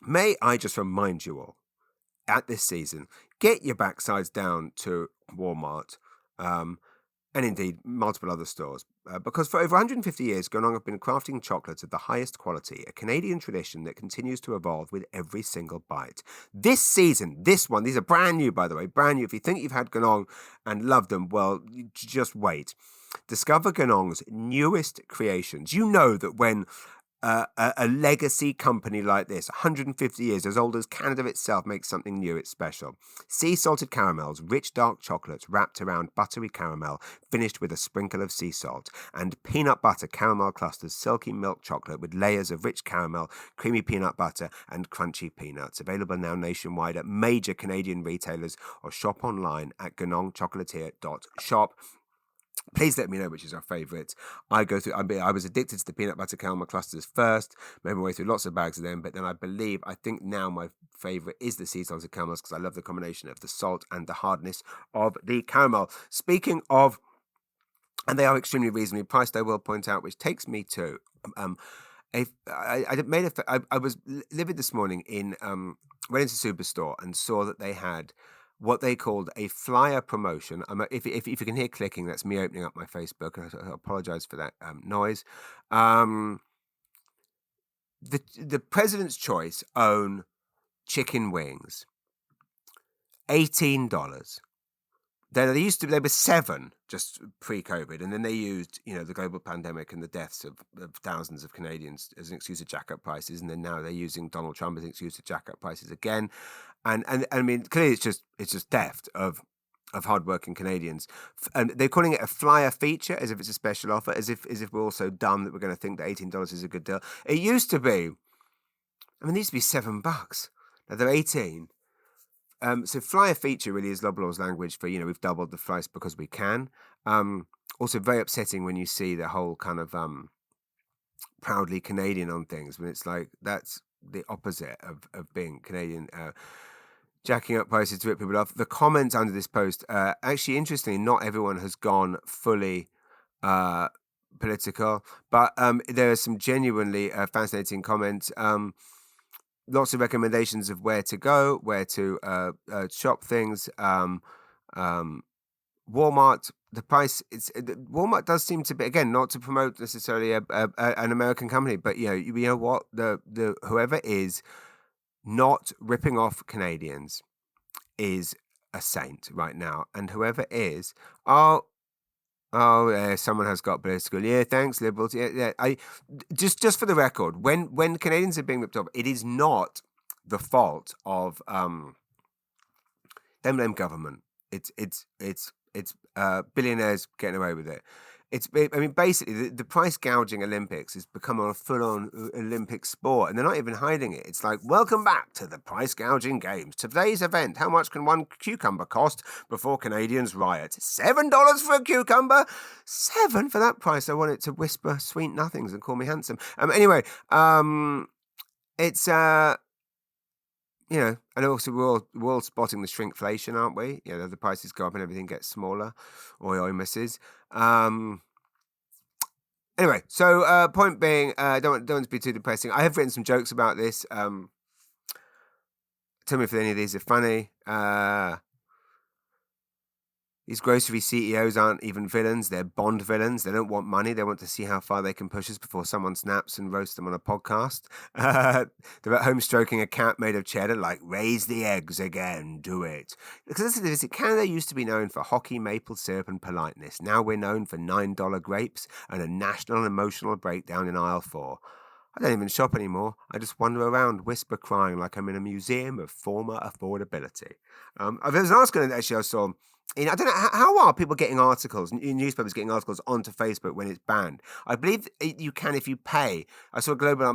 may I just remind you all, at this season, get your backsides down to Walmart, and indeed multiple other stores, because for over 150 years, Ganong have been crafting chocolates of the highest quality, a Canadian tradition that continues to evolve with every single bite. This season, these are brand new, by the way, brand new. If you think you've had Ganong and loved them, well, just wait. Discover Ganong's newest creations. You know that when a legacy company like this, 150 years, as old as Canada itself, makes something new. It's special. Sea salted caramels, rich dark chocolates wrapped around buttery caramel, finished with a sprinkle of sea salt, and peanut butter caramel clusters, silky milk chocolate with layers of rich caramel, creamy peanut butter, and crunchy peanuts. Available now nationwide at major Canadian retailers or shop online at ganongchocolatier.shop. Please let me know which is our favourite. I was addicted to the peanut butter caramel clusters first, made my way through lots of bags of them, but then I think now my favourite is the sea salted caramels because I love the combination of the salt and the hardness of the caramel. Speaking of, and they are extremely reasonably priced, I will point out, which takes me to I was livid this morning went into Superstore and saw that they had what they called a flyer promotion. If you can hear clicking, that's me opening up my Facebook. I apologize for that noise. The President's Choice own chicken wings, $18. They were $7 just pre-COVID, and then they used the global pandemic and the deaths of thousands of Canadians as an excuse to jack up prices, and then now they're using Donald Trump as an excuse to jack up prices again, and I mean clearly it's just theft of hardworking Canadians, and they're calling it a flyer feature as if it's a special offer, as if we're all so dumb that we're going to think that $18 is a good deal. It used to be, it used to be $7. Now they're 18. So flyer feature really is Loblaws language for, we've doubled the price because we can. Also very upsetting when you see the whole kind of proudly Canadian on things, when it's like that's the opposite of being Canadian. Jacking up prices to rip people off. The comments under this post, actually, interestingly, not everyone has gone fully political, but there are some genuinely fascinating comments. Lots of recommendations of where to go, where to shop things. Walmart, the price, Walmart does seem to be, again, not to promote necessarily an American company, but you know what, the whoever is not ripping off Canadians is a saint right now, and whoever is, someone has got political. Yeah, thanks, liberals. Yeah. I just for the record, when Canadians are being ripped off, it is not the fault of don't blame government. It's billionaires getting away with it. Basically, the price gouging Olympics has become a full-on Olympic sport, and they're not even hiding it. It's like, welcome back to the price gouging games. Today's event, how much can one cucumber cost before Canadians riot? $7 for a cucumber? $7 for that price? I want it to whisper sweet nothings and call me handsome. Anyway, it's and also we're all spotting the shrinkflation, aren't we? The prices go up and everything gets smaller. Oi, misses. Anyway, so point being, don't want to be too depressing. I have written some jokes about this. Tell me if any of these are funny. These grocery CEOs aren't even villains. They're Bond villains. They don't want money. They want to see how far they can push us before someone snaps and roasts them on a podcast. They're at home stroking a cat made of cheddar, like, raise the eggs again, do it. Because this is Canada used to be known for hockey, maple syrup, and politeness. Now we're known for $9 grapes and a national emotional breakdown in aisle 4. I don't even shop anymore. I just wander around, whisper crying like I'm in a museum of former affordability. There's an article actually I saw. I don't know, how are people getting articles, newspapers getting articles onto Facebook when it's banned? I believe you can if you pay. I saw a Global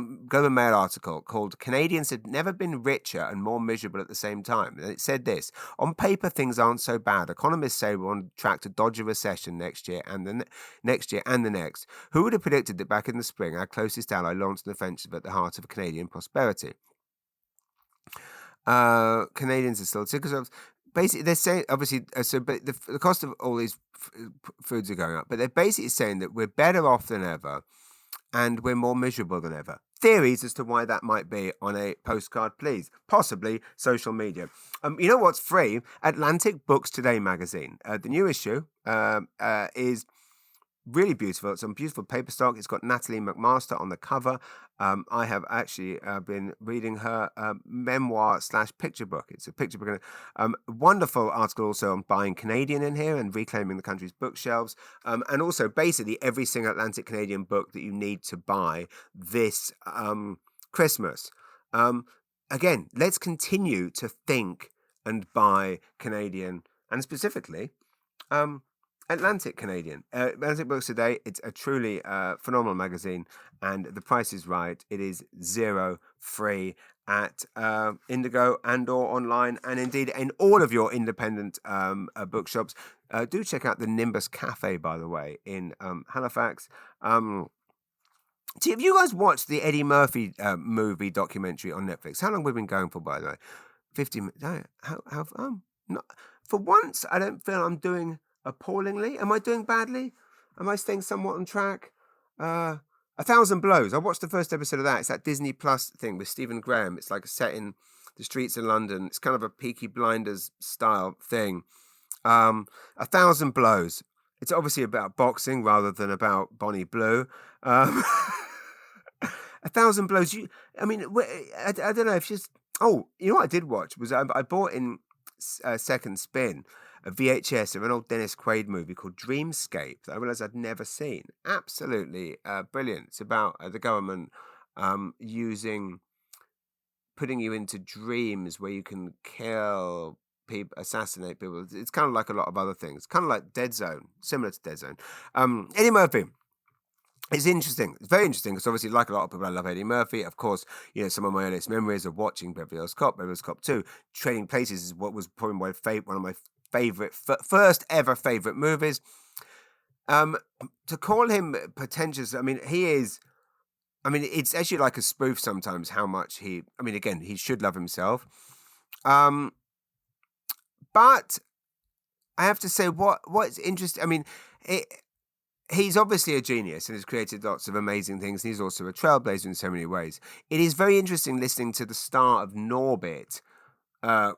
Mail article called "Canadians Have Never Been Richer and More Miserable at the Same Time." And it said this: on paper, things aren't so bad. Economists say we're on track to dodge a recession next year and the next. Who would have predicted that back in the spring, our closest ally launched an offensive at the heart of Canadian prosperity? Canadians are still sick of. Basically, they're saying, obviously, but the cost of all these foods are going up, but they're basically saying that we're better off than ever and we're more miserable than ever. Theories as to why that might be on a postcard, please. Possibly social media. You know what's free? Atlantic Books Today magazine. The new issue is really beautiful. It's on beautiful paper stock. It's got Natalie MacMaster on the cover. I have actually been reading her memoir / picture book. It's a picture book. Wonderful article also on buying Canadian in here and reclaiming the country's bookshelves. And also basically every single Atlantic Canadian book that you need to buy this Christmas. Again, let's continue to think and buy Canadian, and specifically Atlantic Canadian. Atlantic Books Today, it's a truly phenomenal magazine, and the price is right. It is zero free at Indigo and or online, and indeed in all of your independent bookshops. Do check out the Nimbus Cafe, by the way, in Halifax. Have you guys watched the Eddie Murphy movie documentary on Netflix? How long have we been going for, by the way? 50 minutes. Not, for once, I don't feel I'm doing appallingly. Am I doing badly? Am I staying somewhat on track? 1,000 Blows. I watched the first episode of that. It's that Disney Plus thing with Stephen Graham. It's like set in the streets of London. It's kind of a Peaky Blinders style thing. 1,000 Blows. It's obviously about boxing rather than about Bonnie Blue. 1,000 Blows. I don't know if she's. Oh, you know what I did watch was I bought in second spin a VHS of an old Dennis Quaid movie called Dreamscape that I realised I'd never seen. Absolutely brilliant. It's about the government putting you into dreams where you can kill people, assassinate people. It's kind of like a lot of other things. Kind of like Dead Zone, similar to Dead Zone. Eddie Murphy. It's interesting. It's very interesting because obviously, like a lot of people, I love Eddie Murphy. Of course, some of my earliest memories of watching Beverly Hills Cop, Beverly Hills Cop 2, Trading Places is what was probably one of my first ever favorite movies. To call him pretentious, he is. It's actually like a spoof sometimes how much he should love himself. But I have to say what's interesting. He's obviously a genius and has created lots of amazing things. And he's also a trailblazer in so many ways. It is very interesting listening to the star of Norbit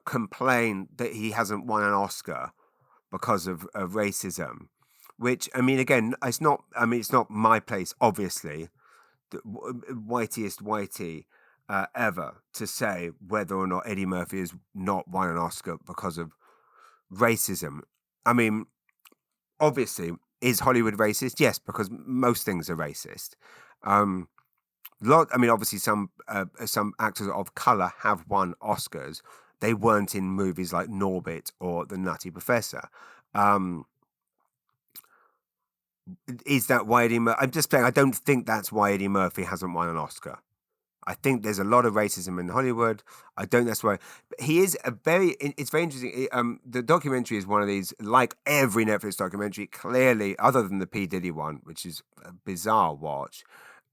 complain that he hasn't won an Oscar because of racism, which, again, it's not my place, obviously, the whiteiest whitey ever to say whether or not Eddie Murphy has not won an Oscar because of racism. Obviously, is Hollywood racist? Yes, because most things are racist. Obviously, some actors of color have won Oscars. They weren't in movies like Norbit or The Nutty Professor. Is that why Eddie Murphy? I'm just saying, I don't think that's why Eddie Murphy hasn't won an Oscar. I think there's a lot of racism in Hollywood. I don't. That's why. But he is it's very interesting. The documentary is one of these, like every Netflix documentary, clearly, other than the P. Diddy one, which is a bizarre watch.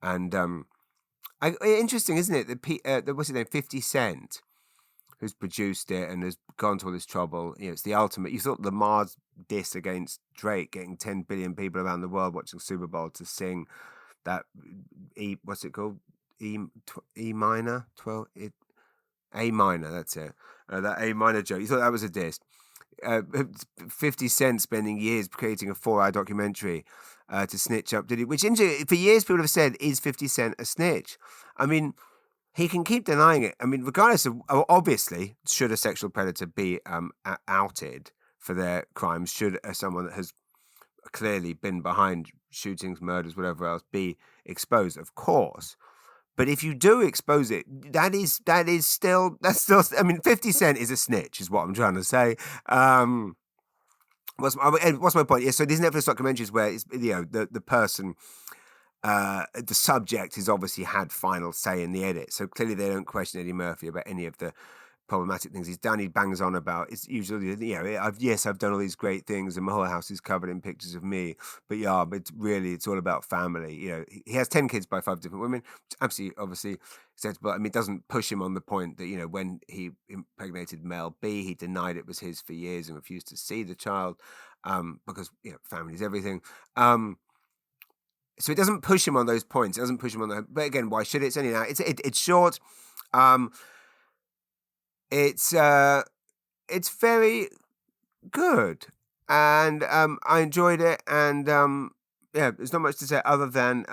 And interesting, isn't it? What's his name? 50 Cent, who's produced it and has gone to all this trouble. It's the ultimate. You thought the Mars diss against Drake, getting 10 billion people around the world watching Super Bowl to sing that what's it called? E minor, 12, A minor, that's it. That A minor joke. You thought that was a diss. 50 Cent spending years creating a 4-hour documentary to snitch up Diddy, which for years people have said, is 50 Cent a snitch? He can keep denying it. Regardless of, obviously, should a sexual predator be outed for their crimes, should someone that has clearly been behind shootings, murders, whatever else, be exposed, of course. But if you do expose it, that's still. 50 Cent is a snitch, is what I'm trying to say. What's my point? Yeah, so these Netflix documentaries where it's, the person, the subject has obviously had final say in the edit. So clearly they don't question Eddie Murphy about any of the problematic things he's done. He bangs on about, it's usually, I've done all these great things and my whole house is covered in pictures of me, but it's all about family. He has 10 kids by 5 different women, which absolutely obviously acceptable. It doesn't push him on the point that when he impregnated Mel B, he denied it was his for years and refused to see the child because family is everything. So it doesn't push him on those points. It doesn't push him on that. But again, why should it? It's only now. It's short. It's very good, and I enjoyed it, and there's not much to say other than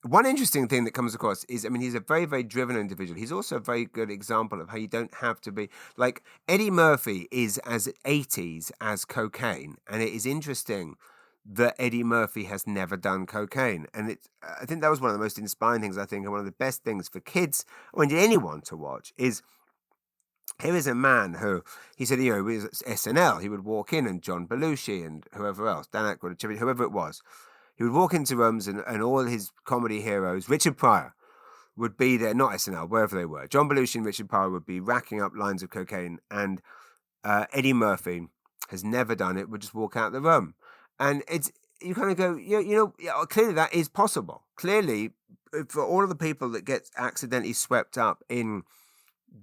one interesting thing that comes across is, I mean, he's a very, very driven individual. He's also a very good example of how you don't have to be like Eddie Murphy is as 80s as cocaine. And it is interesting that Eddie Murphy has never done cocaine. And I think that was one of the most inspiring things, I think, and one of the best things for kids, or indeed anyone to watch is here is a man who, he said, he was at SNL. He would walk in and John Belushi and whoever else, Dan Aykroyd, whoever it was. He would walk into rooms and all his comedy heroes, Richard Pryor, would be there, not SNL, wherever they were. John Belushi and Richard Pryor would be racking up lines of cocaine, and Eddie Murphy has never done it, would just walk out the room. And you kind of go, clearly that is possible. Clearly, for all of the people that get accidentally swept up in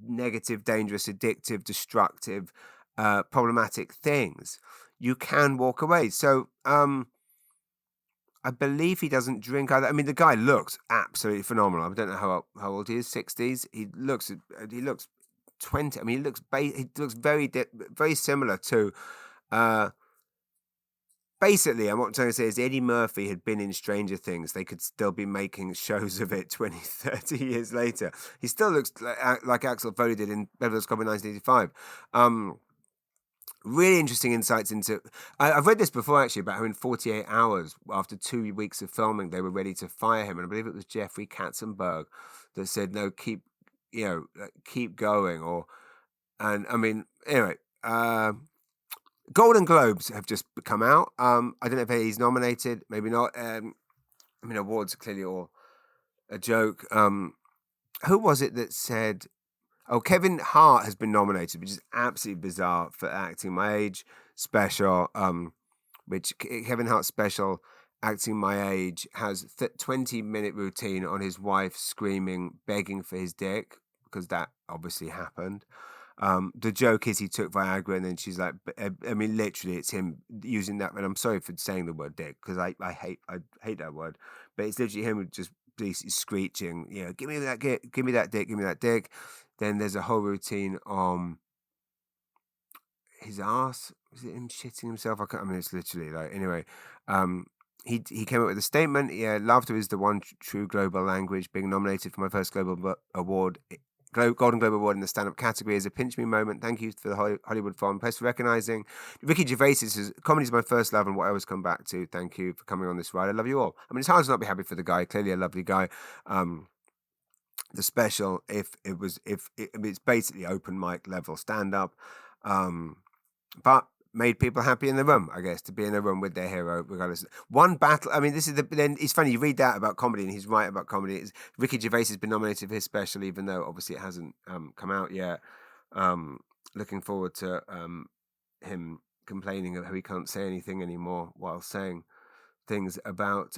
negative, dangerous, addictive, destructive, problematic things, you can walk away. So, I believe he doesn't drink either. I mean, the guy looks absolutely phenomenal. I don't know how old he is, 60s. He looks 20. I mean, he looks very similar to. Basically, I'm what I'm trying to say is Eddie Murphy had been in Stranger Things. They could still be making shows of it 20, 30 years later. He still looks like Axel Foley did in Beverly Hills Cop in 1985. Really interesting insights into. I've read this before actually about how in 48 hours after 2 weeks of filming they were ready to fire him, and I believe it was Jeffrey Katzenberg that said no, keep going. And I mean anyway, Golden Globes have just come out. I don't know if he's nominated, maybe not. I mean awards are clearly all a joke. Who was it that said? Oh, Kevin Hart has been nominated, which is absolutely bizarre for Acting My Age special. Which Kevin Hart's special, Acting My Age, has 20-minute routine on his wife screaming, begging for his dick, because that obviously happened. The joke is he took Viagra and then she's like, I mean, literally, it's him using that. And I'm sorry for saying the word dick because I hate that word, but it's literally him just screeching, give me that dick, give me that dick. Then there's a whole routine on his ass. Is it him shitting himself? I mean, it's literally like, anyway, he came up with a statement. Yeah, laughter is the one true global language. Being nominated for my first global award, Golden Globe Award in the stand-up category is a pinch me moment. Thank you for the Hollywood Foreign Press for recognizing. Ricky Gervais says, comedy is my first love and what I always come back to. Thank you for coming on this ride. I love you all. I mean, it's hard to not be happy for the guy. Clearly a lovely guy. The special, it's basically open mic level stand-up, but made people happy in the room, I guess, to be in a room with their hero, regardless. One battle, I mean, then it's funny, you read that about comedy, and he's right about comedy. Ricky Gervais has been nominated for his special, even though obviously it hasn't come out yet. Looking forward to him complaining of how he can't say anything anymore while saying things about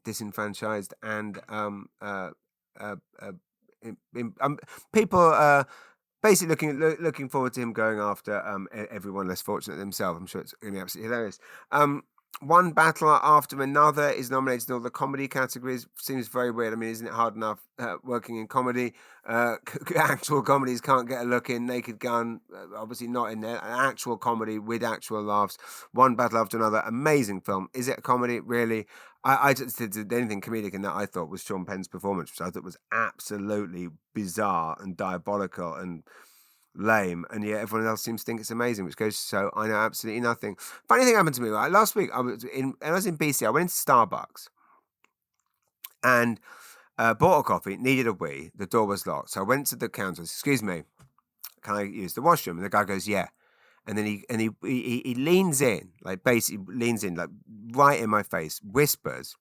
disenfranchised and people basically looking forward to him going after everyone less fortunate than himself. I'm sure it's going to be absolutely hilarious. One battle after another is nominated in all the comedy categories. Seems very weird. I mean, isn't it hard enough working in comedy? Actual comedies can't get a look in. Naked Gun, obviously not in there. An actual comedy with actual laughs. One battle after another. Amazing film. Is it a comedy? Really? I just did anything comedic in that I thought was Sean Penn's performance, which I thought was absolutely bizarre and diabolical and lame, and yet everyone else seems to think it's amazing, which goes to show I know absolutely nothing. Funny thing happened to me, right? Last week I was in BC. I went into Starbucks and bought a coffee, needed a wee. The door was locked, so I went to the counter. Excuse me, can I use the washroom? And the guy goes, yeah. And then he leans in, like right in my face, whispers.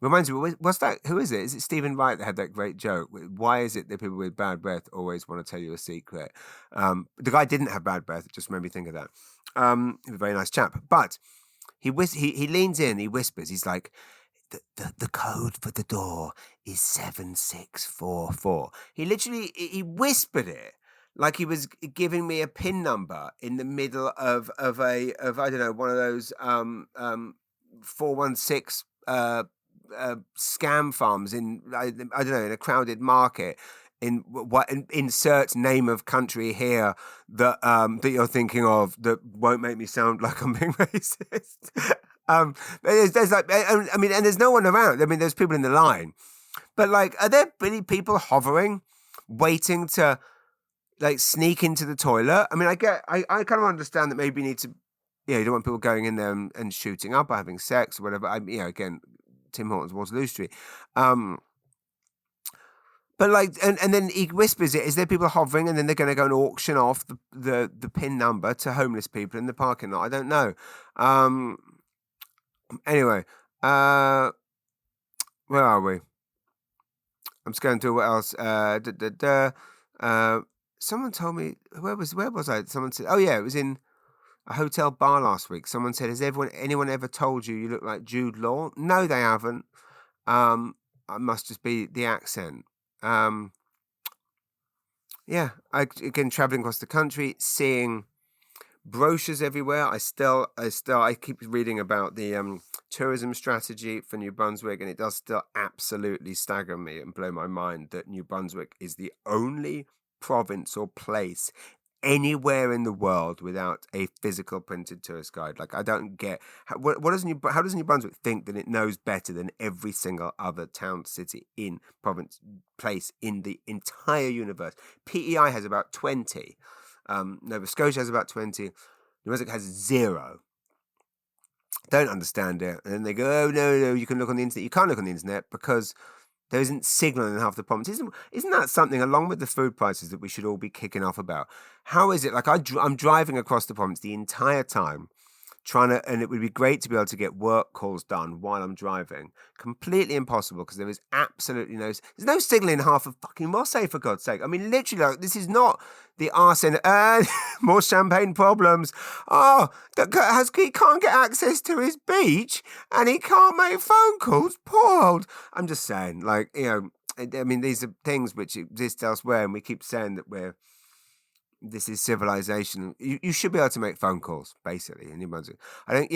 Reminds me, what's that? Who is it? Is it Stephen Wright that had that great joke? Why is it that people with bad breath always want to tell you a secret? The guy didn't have bad breath. It just made me think of that. He's a very nice chap. But he leans in, he whispers. He's like, the code for the door is 7644. He literally, he whispered it like he was giving me a PIN number in the middle of I don't know, one of those 416 scam farms in I don't know, in a crowded market. insert name of country here that that you're thinking of that won't make me sound like I'm being racist. There's like, I mean, and there's no one around. I mean, there's people in the line, but like, are there really people hovering, waiting to like sneak into the toilet? I mean, I kind of understand that maybe you need to, you don't want people going in there and shooting up or having sex or whatever. Again, Tim Hortons, Waterloo Street. But like, and then he whispers it. Is there people hovering, and then they're going to go and auction off the PIN number to homeless people in the parking lot? I don't know. Anyway, where are we? I'm just going through what else. Someone told me where was I? Someone said, oh yeah, it was in a hotel bar last week. Someone said, has anyone ever told you look like Jude Law? No, they haven't. It must just be the accent. Again, traveling across the country, seeing brochures everywhere. I keep reading about the tourism strategy for New Brunswick, and it does still absolutely stagger me and blow my mind that New Brunswick is the only province or place anywhere in the world without a physical printed tourist guide. Like, I don't get how does New Brunswick think that it knows better than every single other town, city, in province, place in the entire universe? PEI has about 20. Nova Scotia has about 20. New Brunswick has 0. Don't understand it. And then they go, oh, no, you can look on the internet. You can't look on the internet because there isn't signal in half the province. Isn't that something, along with the food prices, that we should all be kicking off about? How is it, like, I'm driving across the province the entire time, and it would be great to be able to get work calls done while I'm driving. Completely impossible, because there is absolutely there's no signal in half of fucking Marseille, for God's sake. I mean, literally, like, this is not the Arsene, more champagne problems. Oh, he can't get access to his beach, and he can't make phone calls. Poor old. I'm just saying, like, I mean, these are things which exist elsewhere, and we keep saying that this is civilization. You should be able to make phone calls, basically, in New Brunswick. I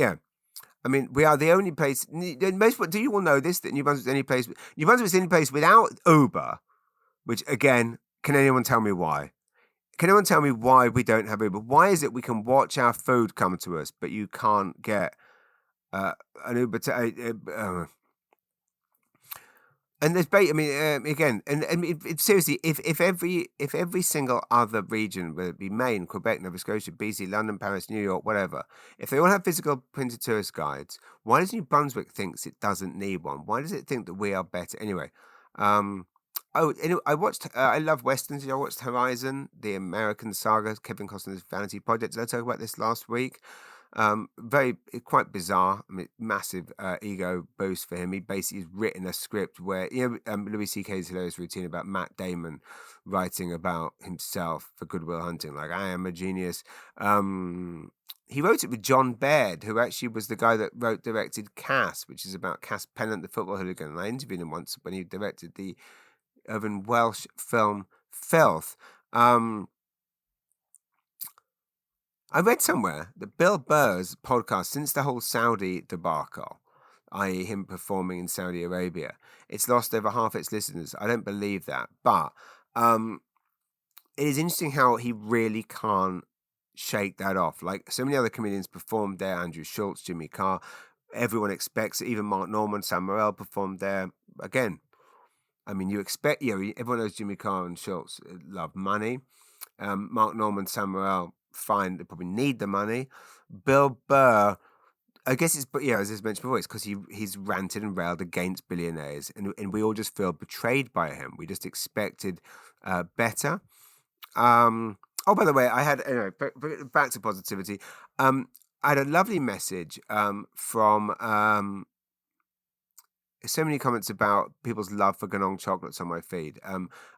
mean, we are the only place. Do you all know this? That New Brunswick's the only place. New Brunswick's the only place without Uber. Which, again, can anyone tell me why? Can anyone tell me why we don't have Uber? Why is it we can watch our food come to us, but you can't get an Uber to? And there's, again, seriously, if every single other region, whether it be Maine, Quebec, Nova Scotia, BC, London, Paris, New York, whatever, if they all have physical printed tourist guides, why does New Brunswick thinks it doesn't need one? Why does it think that we are better? Anyway, anyway, I watched. I love westerns. I watched Horizon, the American saga, Kevin Costner's vanity project. Did I talk about this last week? Quite bizarre. I mean, massive ego boost for him. He basically has written a script where Louis C.K.'s hilarious routine about Matt Damon writing about himself for Good Will Hunting, like, I am a genius. He wrote it with John Baird, who actually was the guy that directed Cass, which is about Cass Pennant, the football hooligan. And I interviewed him once when he directed the Irvin Welsh film Filth. I read somewhere that Bill Burr's podcast, since the whole Saudi debacle, i.e. him performing in Saudi Arabia, it's lost over half its listeners. I don't believe that. But it is interesting how he really can't shake that off. Like, so many other comedians performed there. Andrew Schultz, Jimmy Carr. Everyone expects it. Even Mark Norman, Sam Morril performed there. Again, I mean, you expect, everyone knows Jimmy Carr and Schultz love money. Mark Norman, Sam Morril, fine, they probably need the money. Bill Burr, I guess as I mentioned before, it's because he's ranted and railed against billionaires, and we all just feel betrayed by him. We just expected better. Oh, by the way, I had, anyway, back to positivity. I had a lovely message from so many comments about people's love for Ganong chocolates on my feed.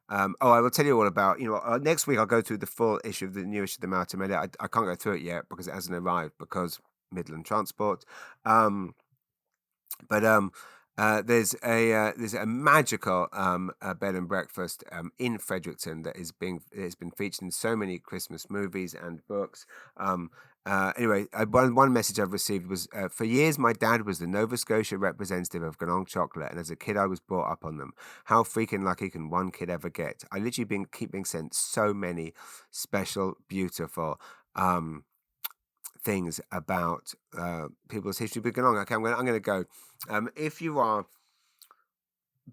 I will tell you all about, next week I'll go through the full issue of the new issue of the Mountain Media. I can't go through it yet because it hasn't arrived, because Midland Transport. There's a magical bed and breakfast in Fredericton that has been featured in so many Christmas movies and books. Anyway, one message I've received was, for years, my dad was the Nova Scotia representative of Ganong chocolate, and as a kid, I was brought up on them. How freaking lucky can one kid ever get? I literally keep being sent so many special, beautiful things about people's history with Ganong. Okay, I'm going to go. If you are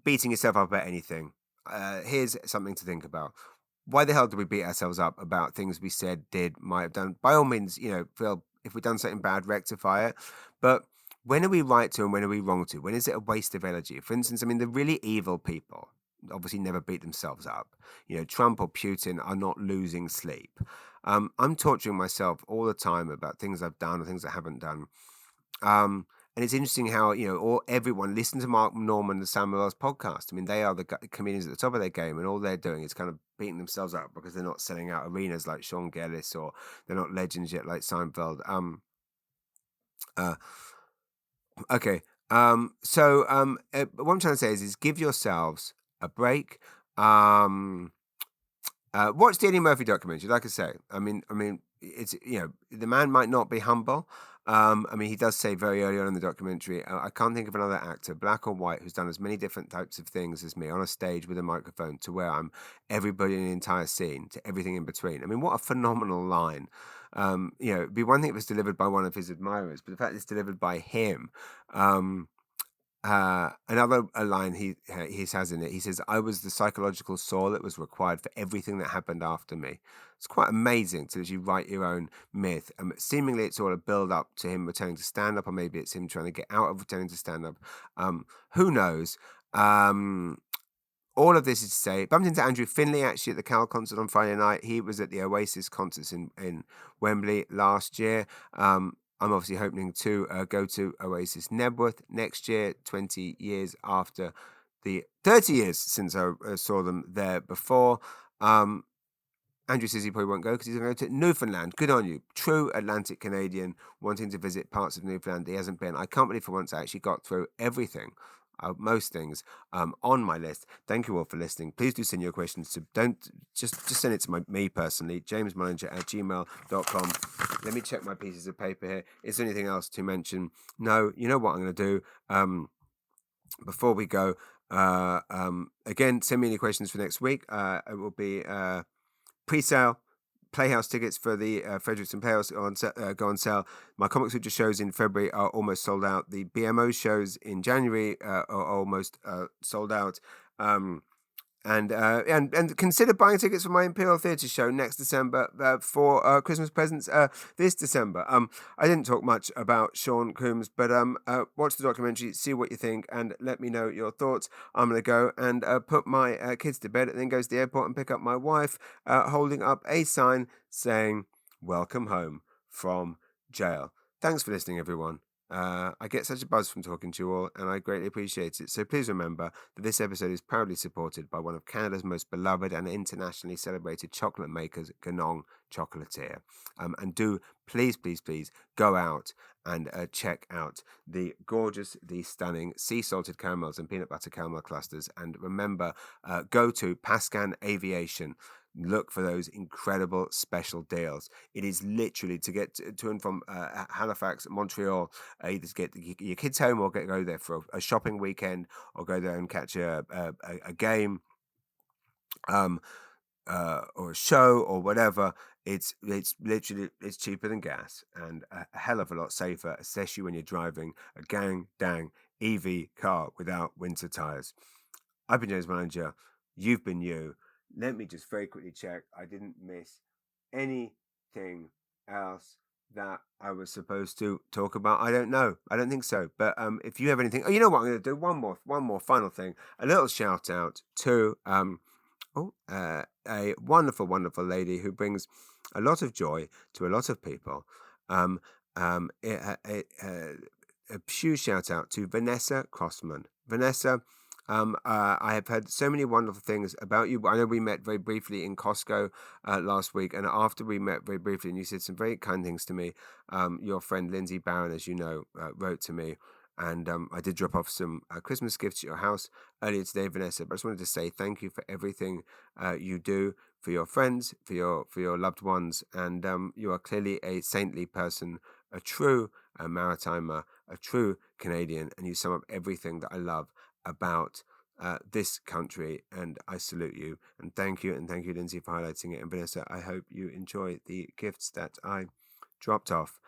beating yourself up about anything, here's something to think about. Why the hell do we beat ourselves up about things we said, did, might have done? By all means, feel if we've done something bad, rectify it. But when are we right to and when are we wrong to? When is it a waste of energy? For instance, the really evil people obviously never beat themselves up. Trump or Putin are not losing sleep. I'm torturing myself all the time about things I've done or things I haven't done. And it's interesting how, everyone listen to Mark Norman and Sam Morrill's podcast. They are the comedians at the top of their game, and all they're doing is kind of beating themselves up because they're not selling out arenas like Sean Gellis, or they're not legends yet like Seinfeld. Okay. So what I'm trying to say is give yourselves a break. Watch the Eddie Murphy documentary. Like I say, it's the man might not be humble. He does say very early on in the documentary, I can't think of another actor, black or white, who's done as many different types of things as me on a stage with a microphone, to where I'm everybody in the entire scene, to everything in between. What a phenomenal line. It'd be one thing if it was delivered by one of his admirers, but the fact it's delivered by him. Another line he has in it, he says, I was the psychological saw that was required for everything that happened after me. It's quite amazing to actually write your own myth. Seemingly it's all a build up to him returning to stand up, or maybe it's him trying to get out of returning to stand up. Who knows? All of this is to say, bumped into Andrew Finley actually at the Cal concert on Friday night. He was at the Oasis concerts in Wembley last year. I'm obviously hoping to go to Oasis Nebworth next year, 20 years after the 30 years since I saw them there before. Andrew says he probably won't go because he's going to go to Newfoundland. Good on you. True Atlantic Canadian wanting to visit parts of Newfoundland he hasn't been. I can't believe for once I actually got through everything. Most things on my list. Thank you all for listening. Please do send your questions to, just send it to me personally, jamesmullinger@gmail.com. Let me check my pieces of paper here. Is there anything else to mention? No. You know what I'm going to do before we go? Again, send me any questions for next week. It will be pre-sale Playhouse tickets for the Fredericton Playhouse go on sale. My Comic Sutra shows in February are almost sold out. The BMO shows in January are almost sold out. And consider buying tickets for my Imperial Theatre show next December for Christmas presents this December. I didn't talk much about Sean Combs, but watch the documentary, see what you think, and let me know your thoughts. I'm going to go and put my kids to bed, and then go to the airport and pick up my wife, holding up a sign saying, "Welcome home from jail." Thanks for listening, everyone. I get such a buzz from talking to you all, and I greatly appreciate it. So please remember that this episode is proudly supported by one of Canada's most beloved and internationally celebrated chocolate makers, Ganong Chocolatier. And do please go out and check out the gorgeous, the stunning sea salted caramels and peanut butter caramel clusters. And remember, go to Pascan Aviation. Look for those incredible special deals. It is literally to get to and from Halifax, Montreal, either to get your kids home or go there for a shopping weekend, or go there and catch a game or a show or whatever. It's literally, it's cheaper than gas and a hell of a lot safer, especially when you're driving a dang EV car without winter tires. I've been James Manager. You've been you. Let me just very quickly check I didn't miss anything else that I was supposed to talk about. I don't know. I don't think so. But if you have anything, you know what I'm going to do? One more final thing. A little shout out to a wonderful, wonderful lady who brings a lot of joy to a lot of people. A huge shout out to Vanessa Crossman. Vanessa, I have heard so many wonderful things about you. I know we met very briefly in Costco last week, and after we met very briefly, and you said some very kind things to me, your friend Lindsay Barron, as you know, wrote to me And I did drop off some Christmas gifts at your house earlier today, Vanessa. But I just wanted to say thank you for everything you do for your friends, for your loved ones, and you are clearly a saintly person, a true maritimer, a true Canadian, and you sum up everything that I love about this country, and I salute you, and thank you, Lindsay, for highlighting it. And Vanessa, I hope you enjoy the gifts that I dropped off.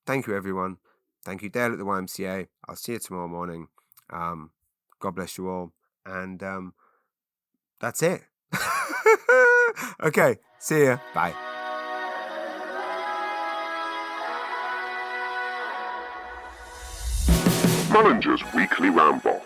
Thank you, everyone. Thank you, Dale at the YMCA. I'll see you tomorrow morning. God bless you all, and that's it. Okay, see ya. Bye. Mullinger's Weekly Ramble.